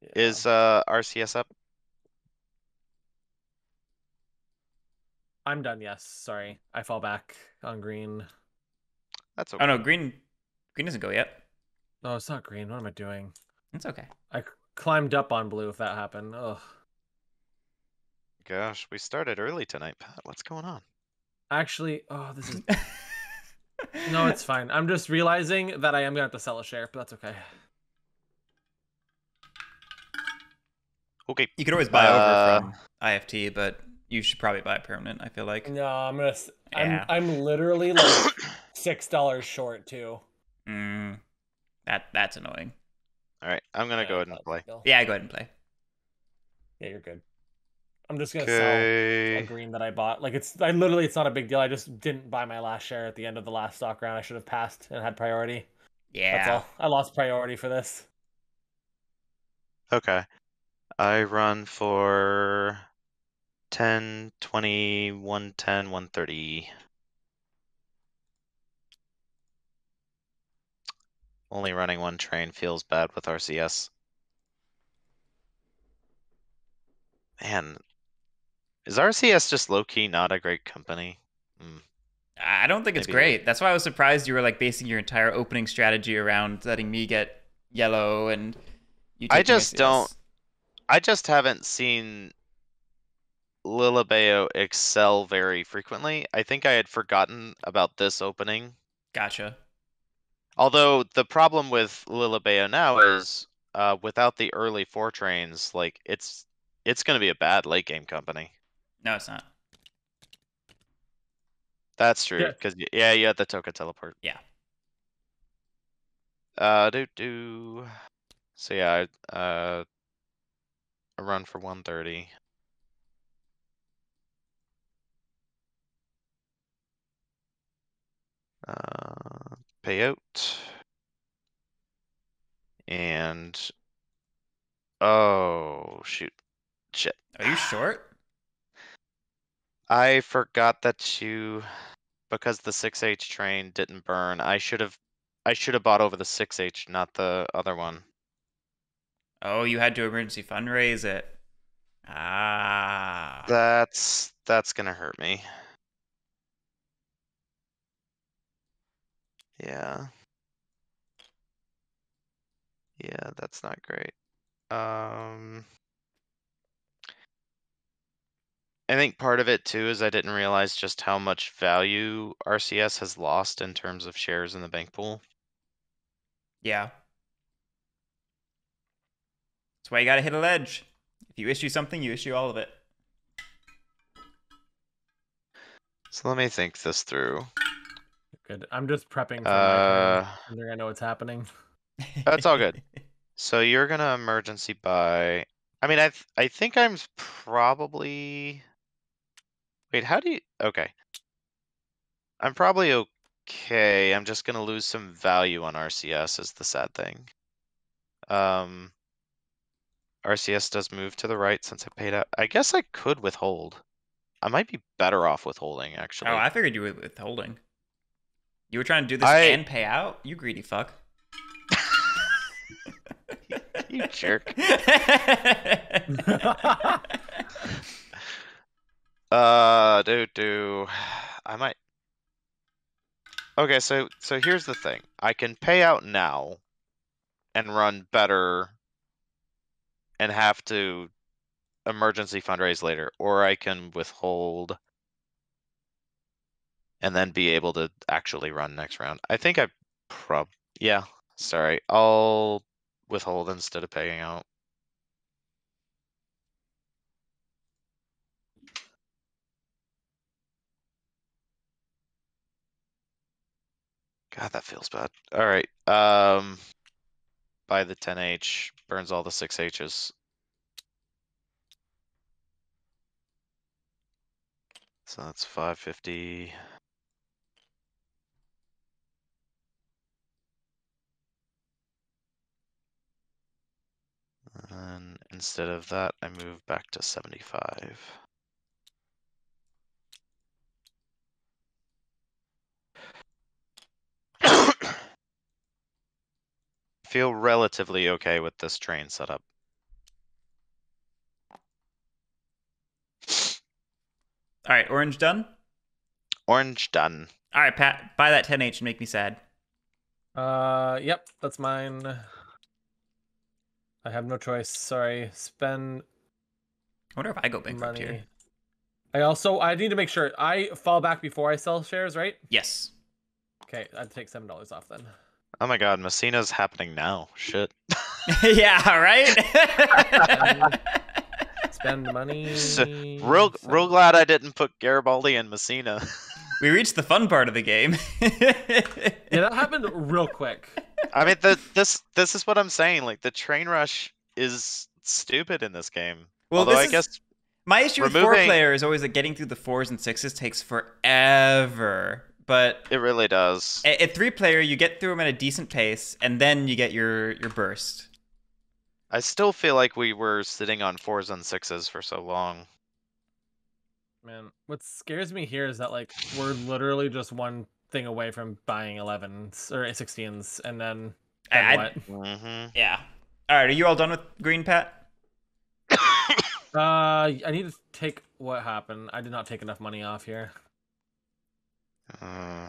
Yeah. Is RCS up? I'm done. Yes. Sorry, I fall back on green. That's okay. Oh no, green doesn't go yet. No, it's not green. What am I doing? It's okay. I climbed up on blue. If that happened. Ugh. Gosh, we started early tonight, Pat. What's going on? Actually, this is. No, it's fine. I'm just realizing that I am gonna have to sell a share, but that's okay. Okay. You could always buy over from IFT, but you should probably buy permanent, I feel like. No, I'm literally like $6 short too. That's annoying. All right, I'm gonna go ahead and play. Yeah, go ahead and play. Yeah, you're good. I'm just gonna sell a green that I bought. Like it's not a big deal. I just didn't buy my last share at the end of the last stock round. I should have passed and had priority. Yeah. That's all. I lost priority for this. Okay. I run for 10, 20, 110, 130. Only running one train feels bad with RCS. Man, is RCS just low-key not a great company? I don't think it's great. That's why I was surprised you were like basing your entire opening strategy around letting me get yellow and you taking I just haven't seen Lilibeo excel very frequently. I think I had forgotten about this opening. Gotcha. Although the problem with Lilibeo now is without the early 4 trains, like it's going to be a bad late game company. No, it's not. That's true, because you had the Toka teleport. Yeah. So yeah, a run for 130. Payout. And oh shoot. Shit. Are you short? I forgot that because the 6H train didn't burn, I should have bought over the 6H, not the other one. Oh, you had to emergency fundraise it. Ah. That's gonna hurt me. Yeah. Yeah, that's not great. I think part of it too is I didn't realize just how much value RCS has lost in terms of shares in the bank pool. Yeah. That's why you gotta hit a ledge. If you issue something, you issue all of it. So let me think this through. Good. I'm just prepping for my turn. I think I know what's happening. That's all good. So you're gonna emergency buy. I mean, I think I'm probably. Wait, how do you? Okay. I'm probably okay. I'm just gonna lose some value on RCS is the sad thing. RCS does move to the right since I paid out. I guess I could withhold. I might be better off withholding, Oh, actually. I figured you were withholding. You were trying to do this and pay out? You greedy fuck. You jerk. I might. Okay, so here's the thing. I can pay out now and run better and have to emergency fundraise later, or I can withhold and then be able to actually run next round. I think yeah, sorry. I'll withhold instead of paying out. God, that feels bad. All right. Buy the 10H, burns all the 6Hs. So that's 550. And instead of that, I move back to 75. Feel relatively okay with this train setup. All right, orange done? Orange done. All right, Pat, buy that 10H and make me sad. Yep, that's mine. I have no choice. Sorry. Spend. I wonder if I go bankrupt money. here. I need to make sure I fall back before I sell shares, right? Yes. Okay, I'd take $7 off then. Oh my god, Messina's happening now. Shit. Yeah, right? Spend money. So, real glad I didn't put Garibaldi and Messina. We reached the fun part of the game. Yeah, that happened real quick. I mean, this is what I'm saying. Like, the train rush is stupid in this game. Well, although I guess my issue with 4-player is always that getting through the 4s and 6s takes forever. But it really does. At 3-player, you get through them at a decent pace, and then you get your burst. I still feel like we were sitting on 4s and 6s for so long. Man, what scares me here is that like we're literally just one thing away from buying 11s or 16s, and then what? Yeah. All right, are you all done with green, Pat? I need to take what happened. I did not take enough money off here. I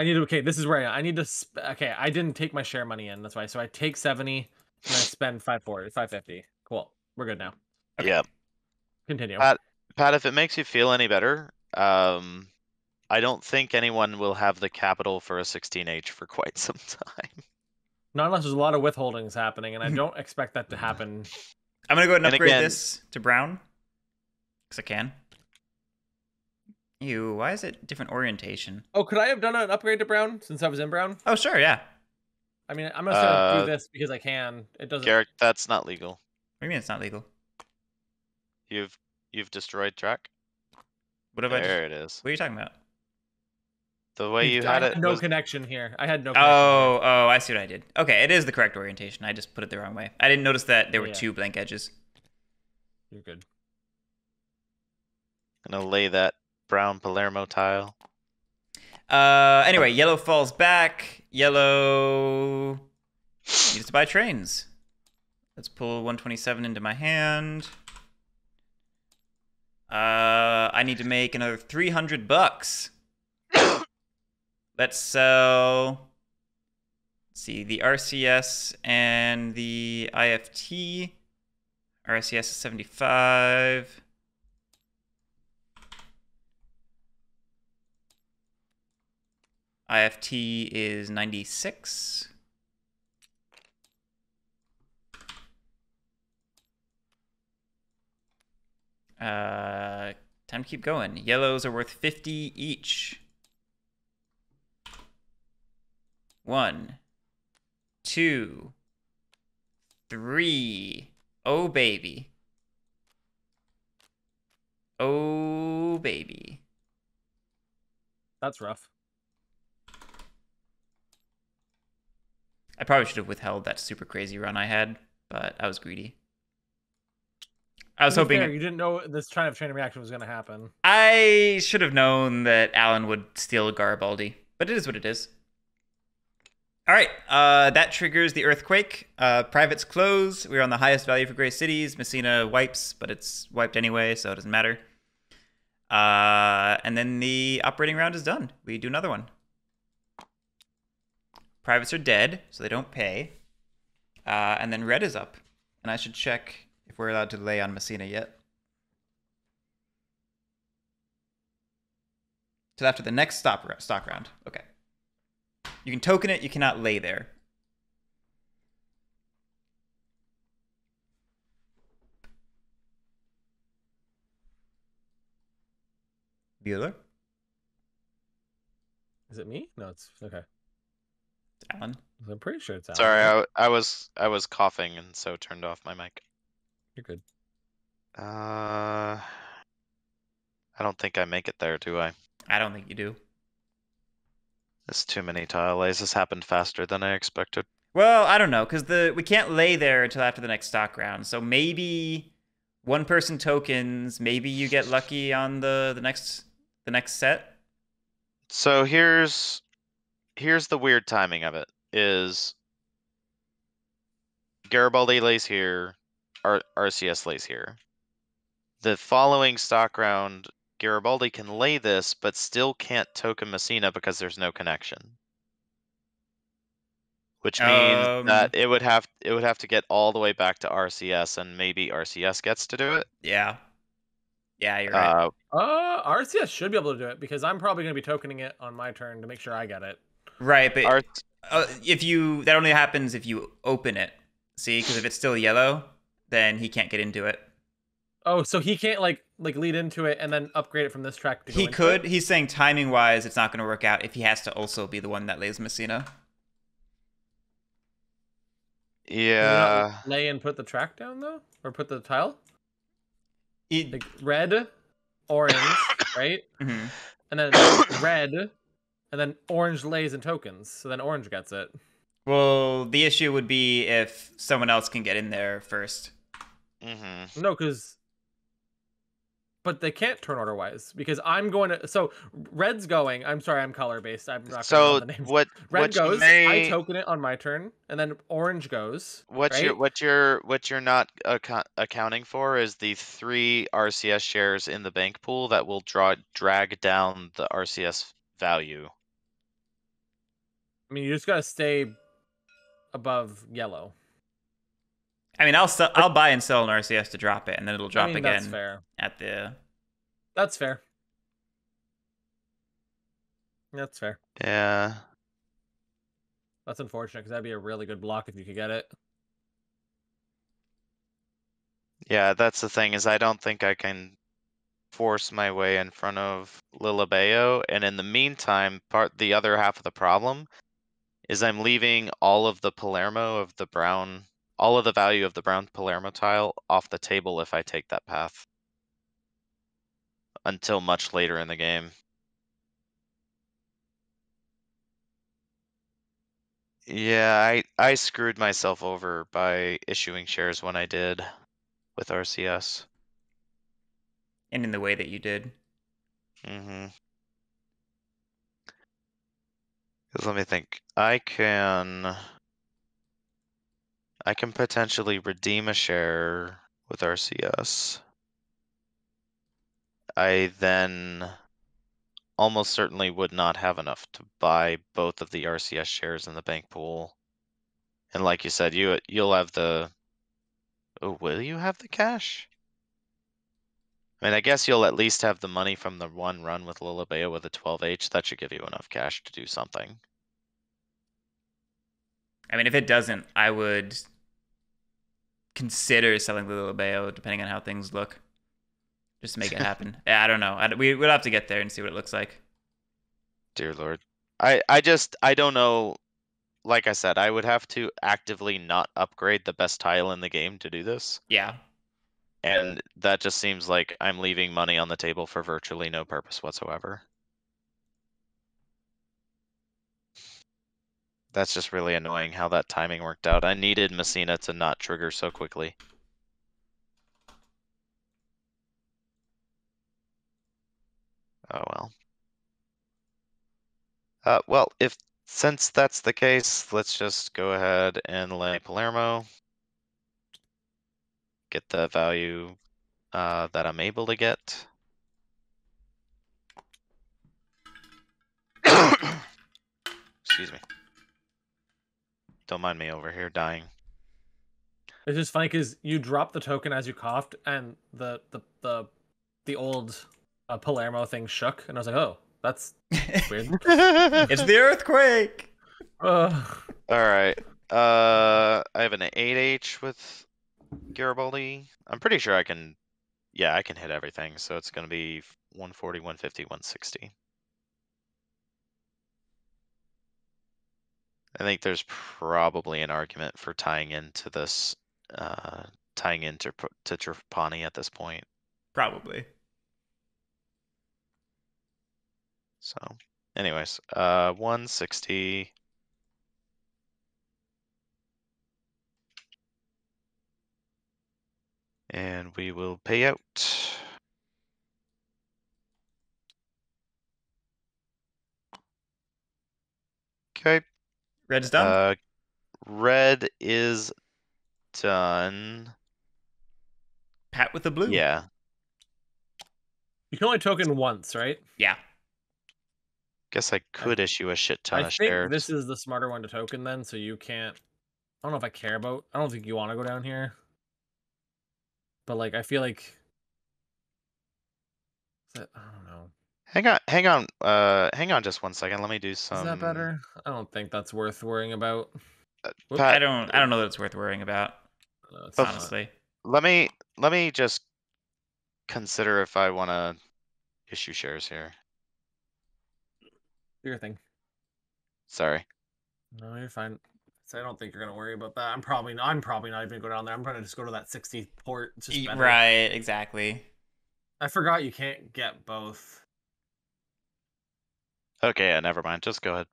need to. Okay, this is where I need to. Okay, I didn't take my share money in. That's why. So I take 70 and I spend 550. Cool. We're good now. Okay. Yep. Continue. Pat, if it makes you feel any better, I don't think anyone will have the capital for a 16H for quite some time. Not unless there's a lot of withholdings happening, and I don't expect that to happen. I'm gonna go ahead and upgrade this to brown, because I can. Ew, why is it different orientation? Oh, could I have done an upgrade to brown since I was in brown? Oh, sure, yeah. I mean, I'm just gonna do this because I can. It doesn't. Guerric, that's not legal. What do you mean it's not legal? You've destroyed track. What have there it is. What are you talking about? The way you had it. No connection here. I had no connection. Oh, I see what I did. Okay, it is the correct orientation. I just put it the wrong way. I didn't notice that there were 2 blank edges. You're good. Gonna lay that brown Palermo tile. Anyway, yellow falls back. Yellow needs to buy trains. Let's pull 127 into my hand. I need to make another $300. Let's sell see, the RCS and the IFT. RCS is 75. IFT is 96. Time to keep going. Yellows are worth 50 each. 1, 2, 3. Oh, baby. Oh, baby. That's rough. I probably should have withheld that super crazy run I had, but I was greedy. I was hoping... Fair, you didn't know this kind of chain reaction was going to happen. I should have known that Alan would steal Garibaldi, but it is what it is. All right, that triggers the earthquake. Privates close. We're on the highest value for gray cities. Messina wipes, but it's wiped anyway, so it doesn't matter. And then the operating round is done. We do another one. Privates are dead, so they don't pay. And then red is up. And I should check if we're allowed to lay on Messina yet. Till after the next stock round. Okay. You can token it, you cannot lay there. Bueller? Is it me? No, it's okay. It's Alan. I'm pretty sure it's Alan. Sorry, I was coughing and so turned off my mic. You're good. I don't think I make it there, do I? I don't think you do. There's too many tile lays. This happened faster than I expected. Well, I don't know, because we can't lay there until after the next stock round. So maybe one person tokens. Maybe you get lucky on the next set. So here's the weird timing of it. Is Garibaldi lays here, RCS lays here. The following stock round, Garibaldi can lay this, but still can't token Messina because there's no connection. Which means that it would have to get all the way back to RCS, and maybe RCS gets to do it. Yeah. Yeah, you're right. RCS should be able to do it because I'm probably going to be tokening it on my turn to make sure I get it. Right, but that only happens if you open it. See, because if it's still yellow, then he can't get into it. Oh, so he can't like lead into it and then upgrade it from this track to go into could. It? He's saying timing wise, it's not going to work out if he has to also be the one that lays Messina. Yeah. Lay and put the track down though, or put the tile. Like red, orange, right? Mm-hmm. And then red, and then orange lays and tokens. So then orange gets it. Well, the issue would be if someone else can get in there first. Mm-hmm. No, but they can't turn order wise because I'm going to. So red's going. I'm sorry, I'm color based. I'm not. So the names. what Red goes. I token it on my turn, and then orange goes. What you're not accounting for is the 3 RCS shares in the bank pool that will drag down the RCS value. I mean, you just gotta stay above yellow. I mean, I'll buy and sell an RCS to drop it, and then it'll drop again. That's fair. That's fair. That's fair. Yeah. That's unfortunate because that'd be a really good block if you could get it. Yeah, that's the thing is I don't think I can force my way in front of Lilibeo, and in the meantime, the other half of the problem is I'm leaving all of the Palermo of the brown, all of the value of the brown Palermo tile off the table if I take that path until much later in the game. Yeah, I screwed myself over by issuing shares when I did with RCS. And in the way that you did. Mm-hmm. Because let me think. I can potentially redeem a share with RCS. I then almost certainly would not have enough to buy both of the RCS shares in the bank pool And like you said, you'll have the. Oh, will you have the cash? I mean, I guess you'll at least have the money from the one run with Lilibeo with a 12H. That should give you enough cash to do something. I mean, if it doesn't, I would consider selling the Lilibeo depending on how things look, just to make it happen. Yeah, I don't know. We'll have to get there and see what it looks like. Dear Lord. I don't know. Like I said, I would have to actively not upgrade the best tile in the game to do this. Yeah. And that just seems like I'm leaving money on the table for virtually no purpose whatsoever. That's just really annoying how that timing worked out. I needed Messina to not trigger so quickly. Oh well. Well, since that's the case, let's just go ahead and lay Palermo. Get the value that I'm able to get. Excuse me. Don't mind me over here dying. It's just funny because you dropped the token as you coughed, and the old Palermo thing shook, and I was like, oh, that's weird. It's the earthquake. All right. I have an 8H with Garibaldi. I'm pretty sure I can. Yeah, I can hit everything. So it's going to be 140, 150, 160. I think there's probably an argument for tying into this, tying into to Trapani at this point. Probably. So, anyways, 160. And we will pay out. Okay. Red's done. Red is done. Pat with the blue. Yeah. You can only token once, right? Yeah. Guess I could issue a shit ton of shares. I think this is the smarter one to token then, so you can't. I don't know if I care about. I don't think you want to go down here. But like, I feel like. I don't know. Hang on just one second. Let me do some. Is that better? I don't think that's worth worrying about. I don't know that it's worth worrying about. Honestly. Let me just consider if I want to issue shares here. Do your thing. Sorry. No, you're fine. So I don't think you're gonna worry about that. I'm probably not even gonna go down there. I'm gonna just go to that 60 port. It's just better. Right, exactly. I forgot you can't get both. Okay, yeah, never mind. Just go ahead.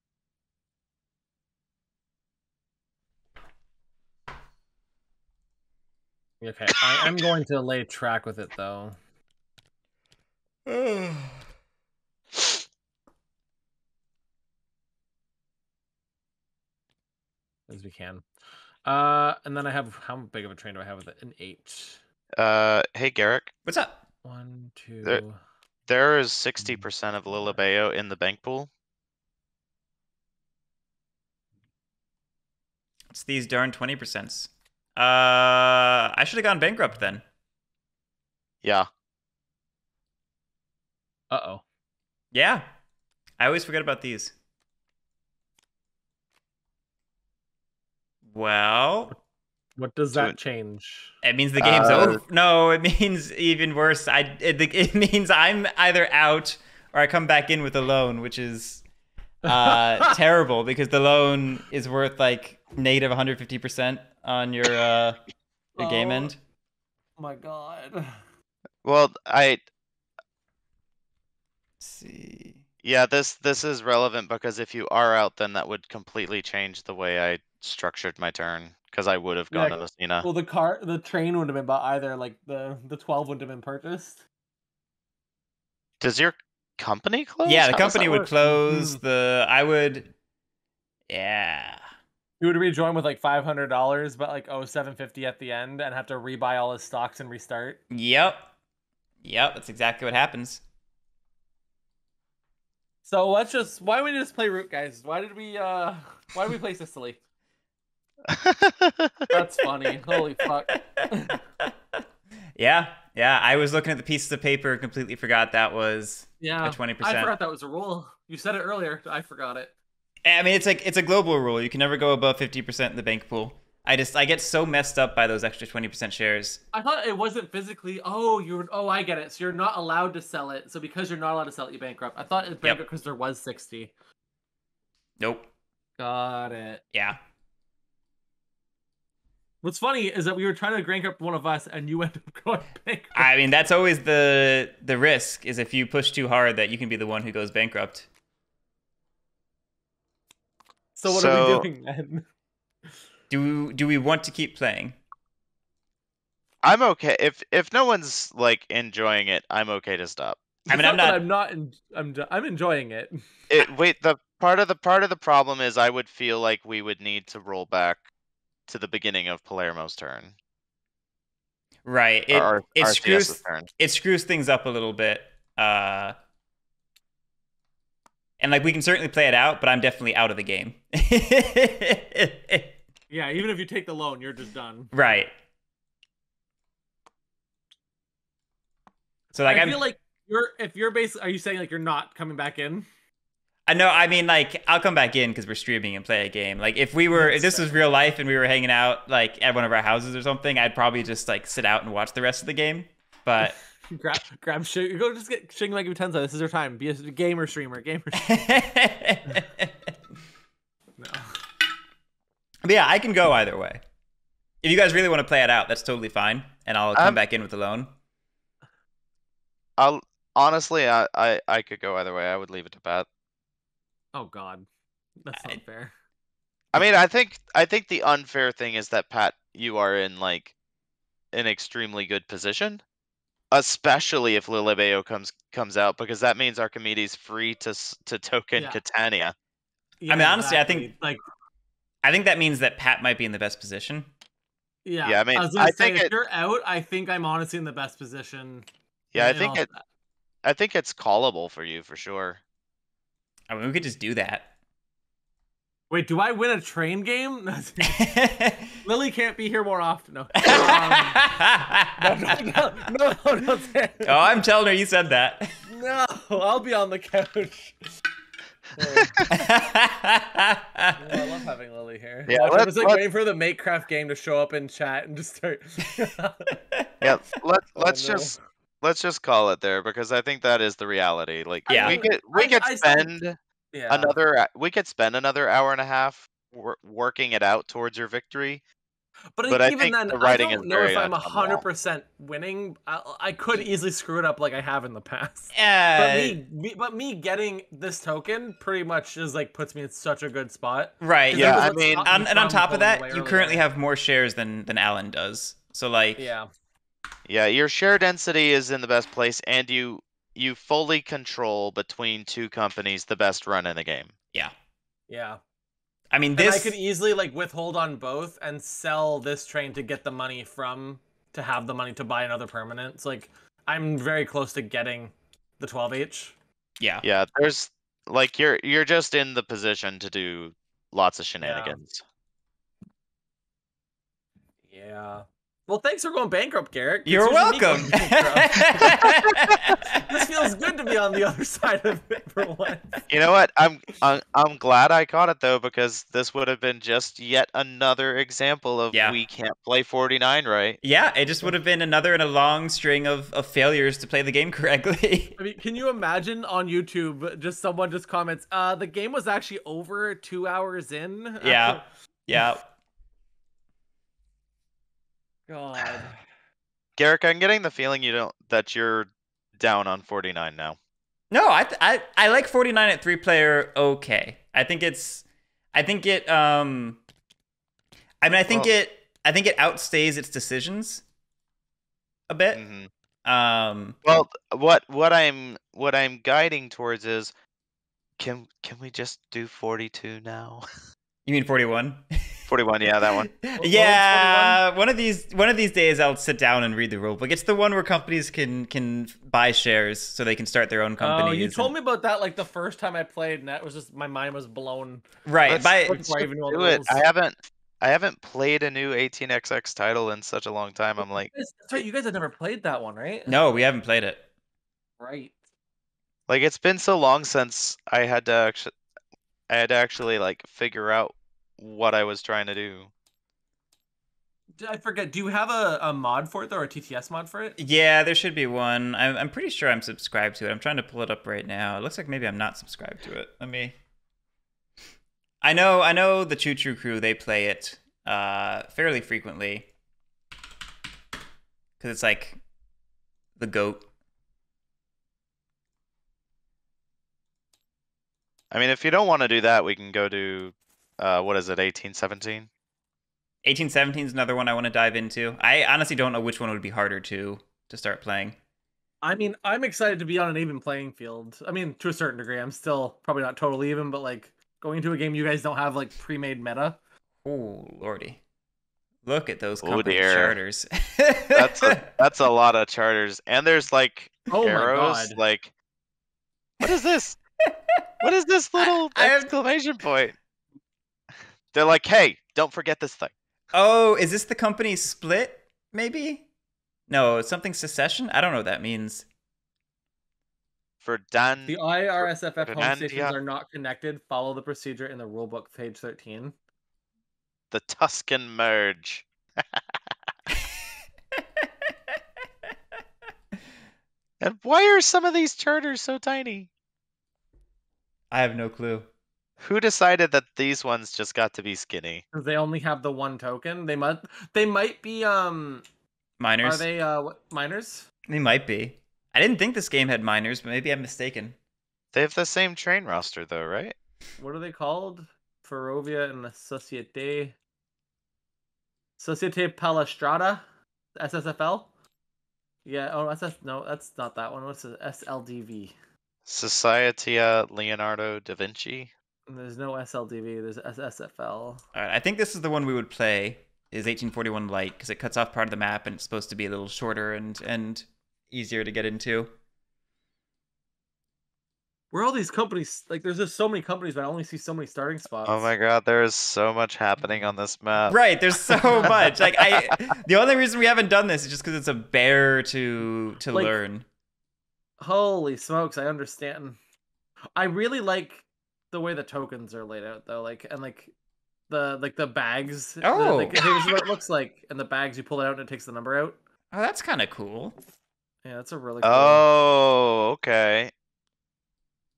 Okay, I am going to lay track with it though. As we can. And then I have, how big of a train do I have with it? An 8. Hey Guerric. What's up? 1, 2. There is 60% of Lilibeo in the bank pool. It's these darn 20%. I should have gone bankrupt then. Yeah. Uh-oh. Yeah. I always forget about these. Well, what does that change? It means the game's over. No, it means even worse. It means I'm either out or I come back in with a loan, which is terrible because the loan is worth like negative 150% on your game end. Oh my god. Well, Let's see. Yeah, this is relevant because if you are out, then that would completely change the way I structured my turn because I would have gone to Messina. Well, the train would have been, but either like the 12 wouldn't have been purchased. Does your company close? Yeah, the company would close. I would. Yeah. You would rejoin with like $500, but like $750 at the end, and have to rebuy all his stocks and restart. Yep. That's exactly what happens. So why don't we just play Root, guys? Why did we play Sicily? That's funny. Holy fuck. Yeah, I was looking at the pieces of paper and completely forgot that was a 20%. I forgot that was a rule. You said it earlier. I forgot it. I mean, it's a global rule. You can never go above 50% in the bank pool. I get so messed up by those extra 20% shares. I thought it wasn't physically. Oh, I get it. So you're not allowed to sell it. So because you're not allowed to sell it, you bankrupt. I thought it bankrupt because there was 60. Nope. Got it. Yeah. What's funny is that we were trying to bankrupt one of us, and you end up going bankrupt. I mean, that's always the risk, is if you push too hard that you can be the one who goes bankrupt. So what are we doing then? Do we want to keep playing? I'm okay if no one's like enjoying it. I'm okay to stop. I mean, I'm enjoying it. Wait, the part of the problem is I would feel like we would need to roll back to the beginning of Palermo's turn. Right. It screws things up a little bit. And like, we can certainly play it out, but I'm definitely out of the game. Yeah, even if you take the loan, you're just done. Right. So like, I feel like are you saying like you're not coming back in? No, I mean, like, I'll come back in because we're streaming and play a game. Like, if this was real life and we were hanging out like at one of our houses or something, I'd probably just like sit out and watch the rest of the game. But grab shit. Go just get Shing like Tenza. This is your time. Be a gamer streamer. No. But yeah, I can go either way. If you guys really want to play it out, that's totally fine, and I'll come back in with the loan. Honestly, I could go either way. I would leave it to Pat. Oh God, that's not fair. I mean, I think the unfair thing is that Pat, you are in like an extremely good position, especially if Lilibeo comes out, because that means Archimedes free to token Catania. Yeah, I mean, honestly, exactly. I think that means that Pat might be in the best position. Yeah, I mean, I think if you're out, I think I'm honestly in the best position. Yeah, I think it's callable for you for sure. I mean, we could just do that. Wait, do I win a train game? Lily can't be here more often. No. No. Oh, I'm telling her you said that. No, I'll be on the couch. I love having Lily here. Yeah, I was like waiting for the Makecraft game to show up in chat and just start. Yeah, let's just call it there, because I think that is the reality. Like, yeah, we could spend another hour and a half working it out towards your victory. But I even think then, the writing I don't know if I'm 100% winning. I could easily screw it up like I have in the past. But me getting this token pretty much is like puts me in such a good spot. Right. Yeah. I mean, and on top of that, you currently have more shares than Alan does. So like. Yeah, your share density is in the best place, and you fully control between two companies the best run in the game. Yeah. Yeah. I mean, I could easily like withhold on both and sell this train to get the money to have the money to buy another permanent. It's like I'm very close to getting the 12H. Yeah. Yeah, there's like you're just in the position to do lots of shenanigans. Yeah. Well, thanks for going bankrupt, Guerric. You're welcome. This feels good to be on the other side of it for once. You know what? I'm glad I caught it though, because this would have been just yet another example of we can't play 49 right. Yeah, it just would have been another in a long string of failures to play the game correctly. I mean, can you imagine on YouTube just someone just comments, the game was actually over 2 hours in? Yeah. Yeah. God. Guerric, I'm getting the feeling that you're down on 49 now. No, I like 49 at 3-player okay. I think it outstays its decisions a bit. Mm-hmm. Well, what I'm guiding towards is can we just do 42 now? You mean 41? 41, yeah, that one. Yeah, one of these days I'll sit down and read the rulebook. It's the one where companies can buy shares so they can start their own companies. Oh, you told me about that like the first time I played, and that was just my mind was blown. Right, Let's do it. I haven't played a new 18xx title in such a long time. I'm like, That's right. You guys have never played that one, right? No, we haven't played it. Right. like it's been so long since I had to actually like figure out what I was trying to do. I forget. Do you have a mod for it though, or a TTS mod for it? Yeah, there should be one. I'm pretty sure I'm subscribed to it. I'm trying to pull it up right now. It looks like maybe I'm not subscribed to it. Let me. I know the Choo Choo Crew. They play it fairly frequently because it's like the GOAT. I mean, if you don't want to do that, we can go to what is it, 1817? 1817 is another one I want to dive into. I honestly don't know which one would be harder to start playing. I mean, I'm excited to be on an even playing field. I mean, to a certain degree, I'm still probably not totally even, but like going into a game you guys don't have like pre-made meta. Oh lordy, look at those Oh company dear. charters. That's a lot of charters, and there's like Oh arrows. my god! Like, what is this? What is this little exclamation point? They're like, hey, don't forget this thing. Oh, is this the company split? Maybe. No, something secession. I don't know what that means. For Dan, The IRSFF home Fernandia. stations are not connected. Follow the procedure in the rulebook, page 13. The Tuscan merge. And why are some of these charters so tiny? I have no clue. Who decided that these ones just got to be skinny? Because they only have the one token. They might be Miners. Are they miners? They might be. I didn't think this game had miners, but maybe I'm mistaken. They have the same train roster though, right? What are they called? Ferrovia and Societe Palestrada, SSFL. Yeah. Oh, no, that's not that one. What's it? SLDV. Societia Leonardo da Vinci. There's no SLDV. There's SSFL. All right, I think this is the one we would play. Is 1841 Light because it cuts off part of the map and it's supposed to be a little shorter and easier to get into. Where are all these companies? Like, there's just so many companies, but I only see so many starting spots. Oh my god, there is so much happening on this map. Right, there's so much. Like the only reason we haven't done this is just because it's a bear to like, learn. Holy smokes, I understand. I really like the way the tokens are laid out though, the bags. Oh, here's what it looks like. And the bags, you pull it out and it takes the number out. Oh, that's kind of cool. Yeah, that's a really cool. Oh, okay.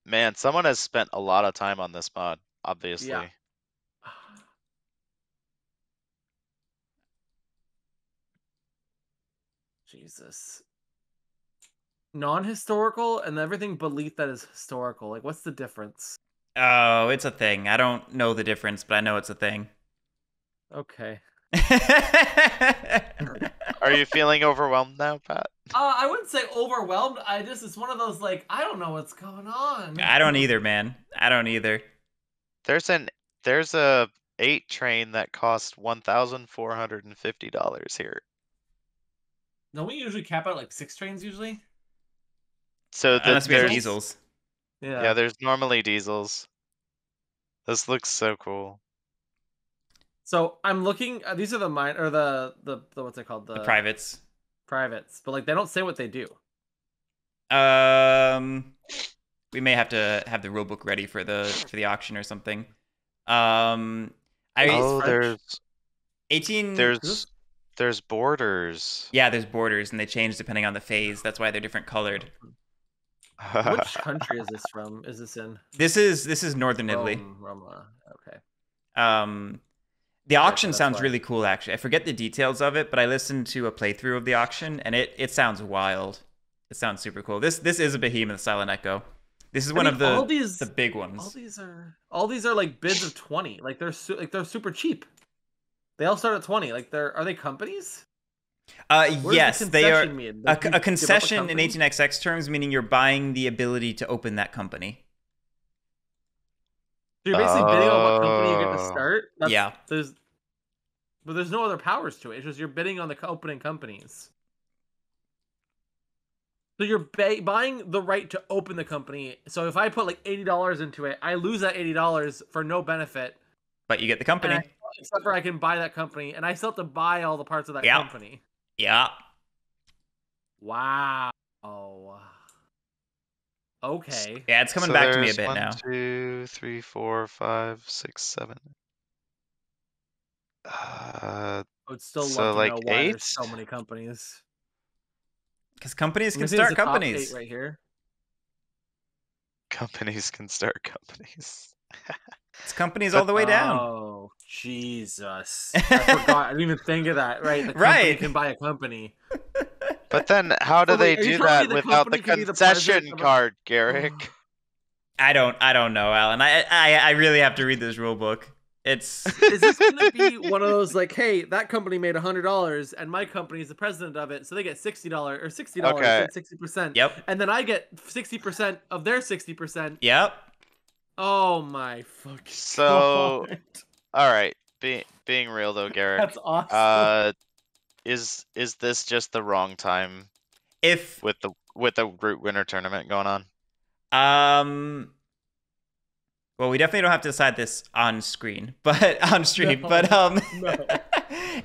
Man, someone has spent a lot of time on this mod, obviously. Yeah. Jesus. Non-historical and everything beneath that is historical. Like, what's the difference? Oh, it's a thing. I don't know the difference, but I know it's a thing. Okay. Are you feeling overwhelmed now, Pat? I wouldn't say overwhelmed. It's one of those, like, I don't know what's going on. I don't either, man. I don't either. There's a 8 train that costs $1,450 here. Don't we usually cap out like 6 trains usually? So unless we have diesels. Yeah, there's normally diesels. This looks so cool. So I'm looking. These are the what's it called? The privates. Privates, but like they don't say what they do. We may have to have the rulebook ready for the auction or something. There's 18. There's borders. Yeah, there's borders, and they change depending on the phase. That's why they're different colored. Which country is this from? Is this in? This is northern Italy. Roma. Okay. The auction sounds really cool, actually. I forget the details of it, but I listened to a playthrough of the auction, and it sounds wild. It sounds super cool. This is a behemoth, Silent Echo. This is one of the big ones. All these are like bids of 20. Like they're super cheap. They all start at 20. Like are they companies? Yes, they are. A concession in 18xx terms, meaning you're buying the ability to open that company. So you're basically bidding on what company you get to start. Yeah. But there's no other powers to it. It's just you're bidding on the opening companies. So you're buying the right to open the company. So if I put like $80 into it, I lose that $80 for no benefit. But you get the company. except for I can buy that company, and I still have to buy all the parts of that company. Yeah. Wow. Okay. Yeah, it's coming back to me a bit 1, now. 2, 3, 4, 5, 6, 7. I would still so love to like know why 8? there's so many companies. Because companies can start companies. Right here. Companies can start companies. It's companies all the way down. Oh, Jesus. I forgot. I didn't even think of that. Right. The company can buy a company. But then how do they do that without the concession card, Guerric? I don't know, Alan. I really have to read this rule book. Is this gonna be one of those like, hey, that company made $100 and my company is the president of it, so they get $60 or $60, okay. 60%. Yep. And then I get 60% of their 60%. Yep. Oh my fucking God. All right. Being real though, Guerric. That's awesome. Is this just the wrong time? If with the Root Winter Tournament going on? Well, we definitely don't have to decide this on screen, but on stream. No.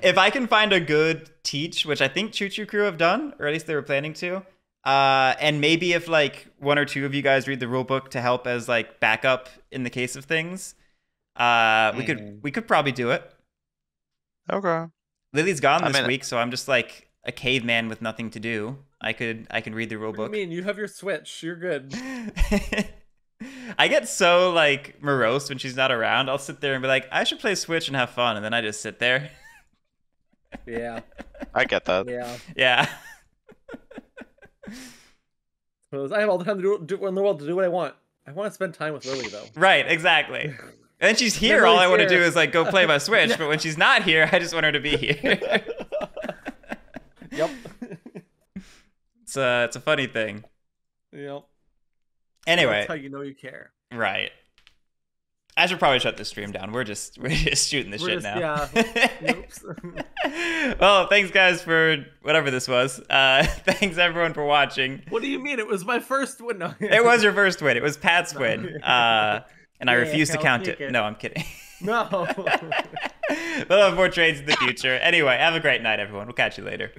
If I can find a good teach, which I think Choo Choo Crew have done, or at least they were planning to, and maybe if like 1 or 2 of you guys read the rule book to help as like backup in the case of things, we could probably do it. Okay. Lily's gone this week, so I'm just like a caveman with nothing to do. I can read the rule book. What do you mean? You have your Switch. You're good. I get so like morose when she's not around. I'll sit there and be like, I should play Switch and have fun, and then I just sit there. Yeah. I get that. Yeah. I have all the time to do in the world to do what I want. I want to spend time with Lily though. Right, exactly. And then she's here. All I want to do is like go play my Switch. Yeah. But when she's not here, I just want her to be here. Yep. It's a funny thing. Yep. Anyway, that's how you know you care. Right. I should probably shut the stream down. We're just shooting the shit now. Yeah. Well, thanks guys for whatever this was. Thanks everyone for watching. What do you mean? It was my first win. No. It was your first win. It was Pat's win. And I refuse to count it. No, I'm kidding. No. We'll have more trades in the future. Anyway, have a great night, everyone. We'll catch you later.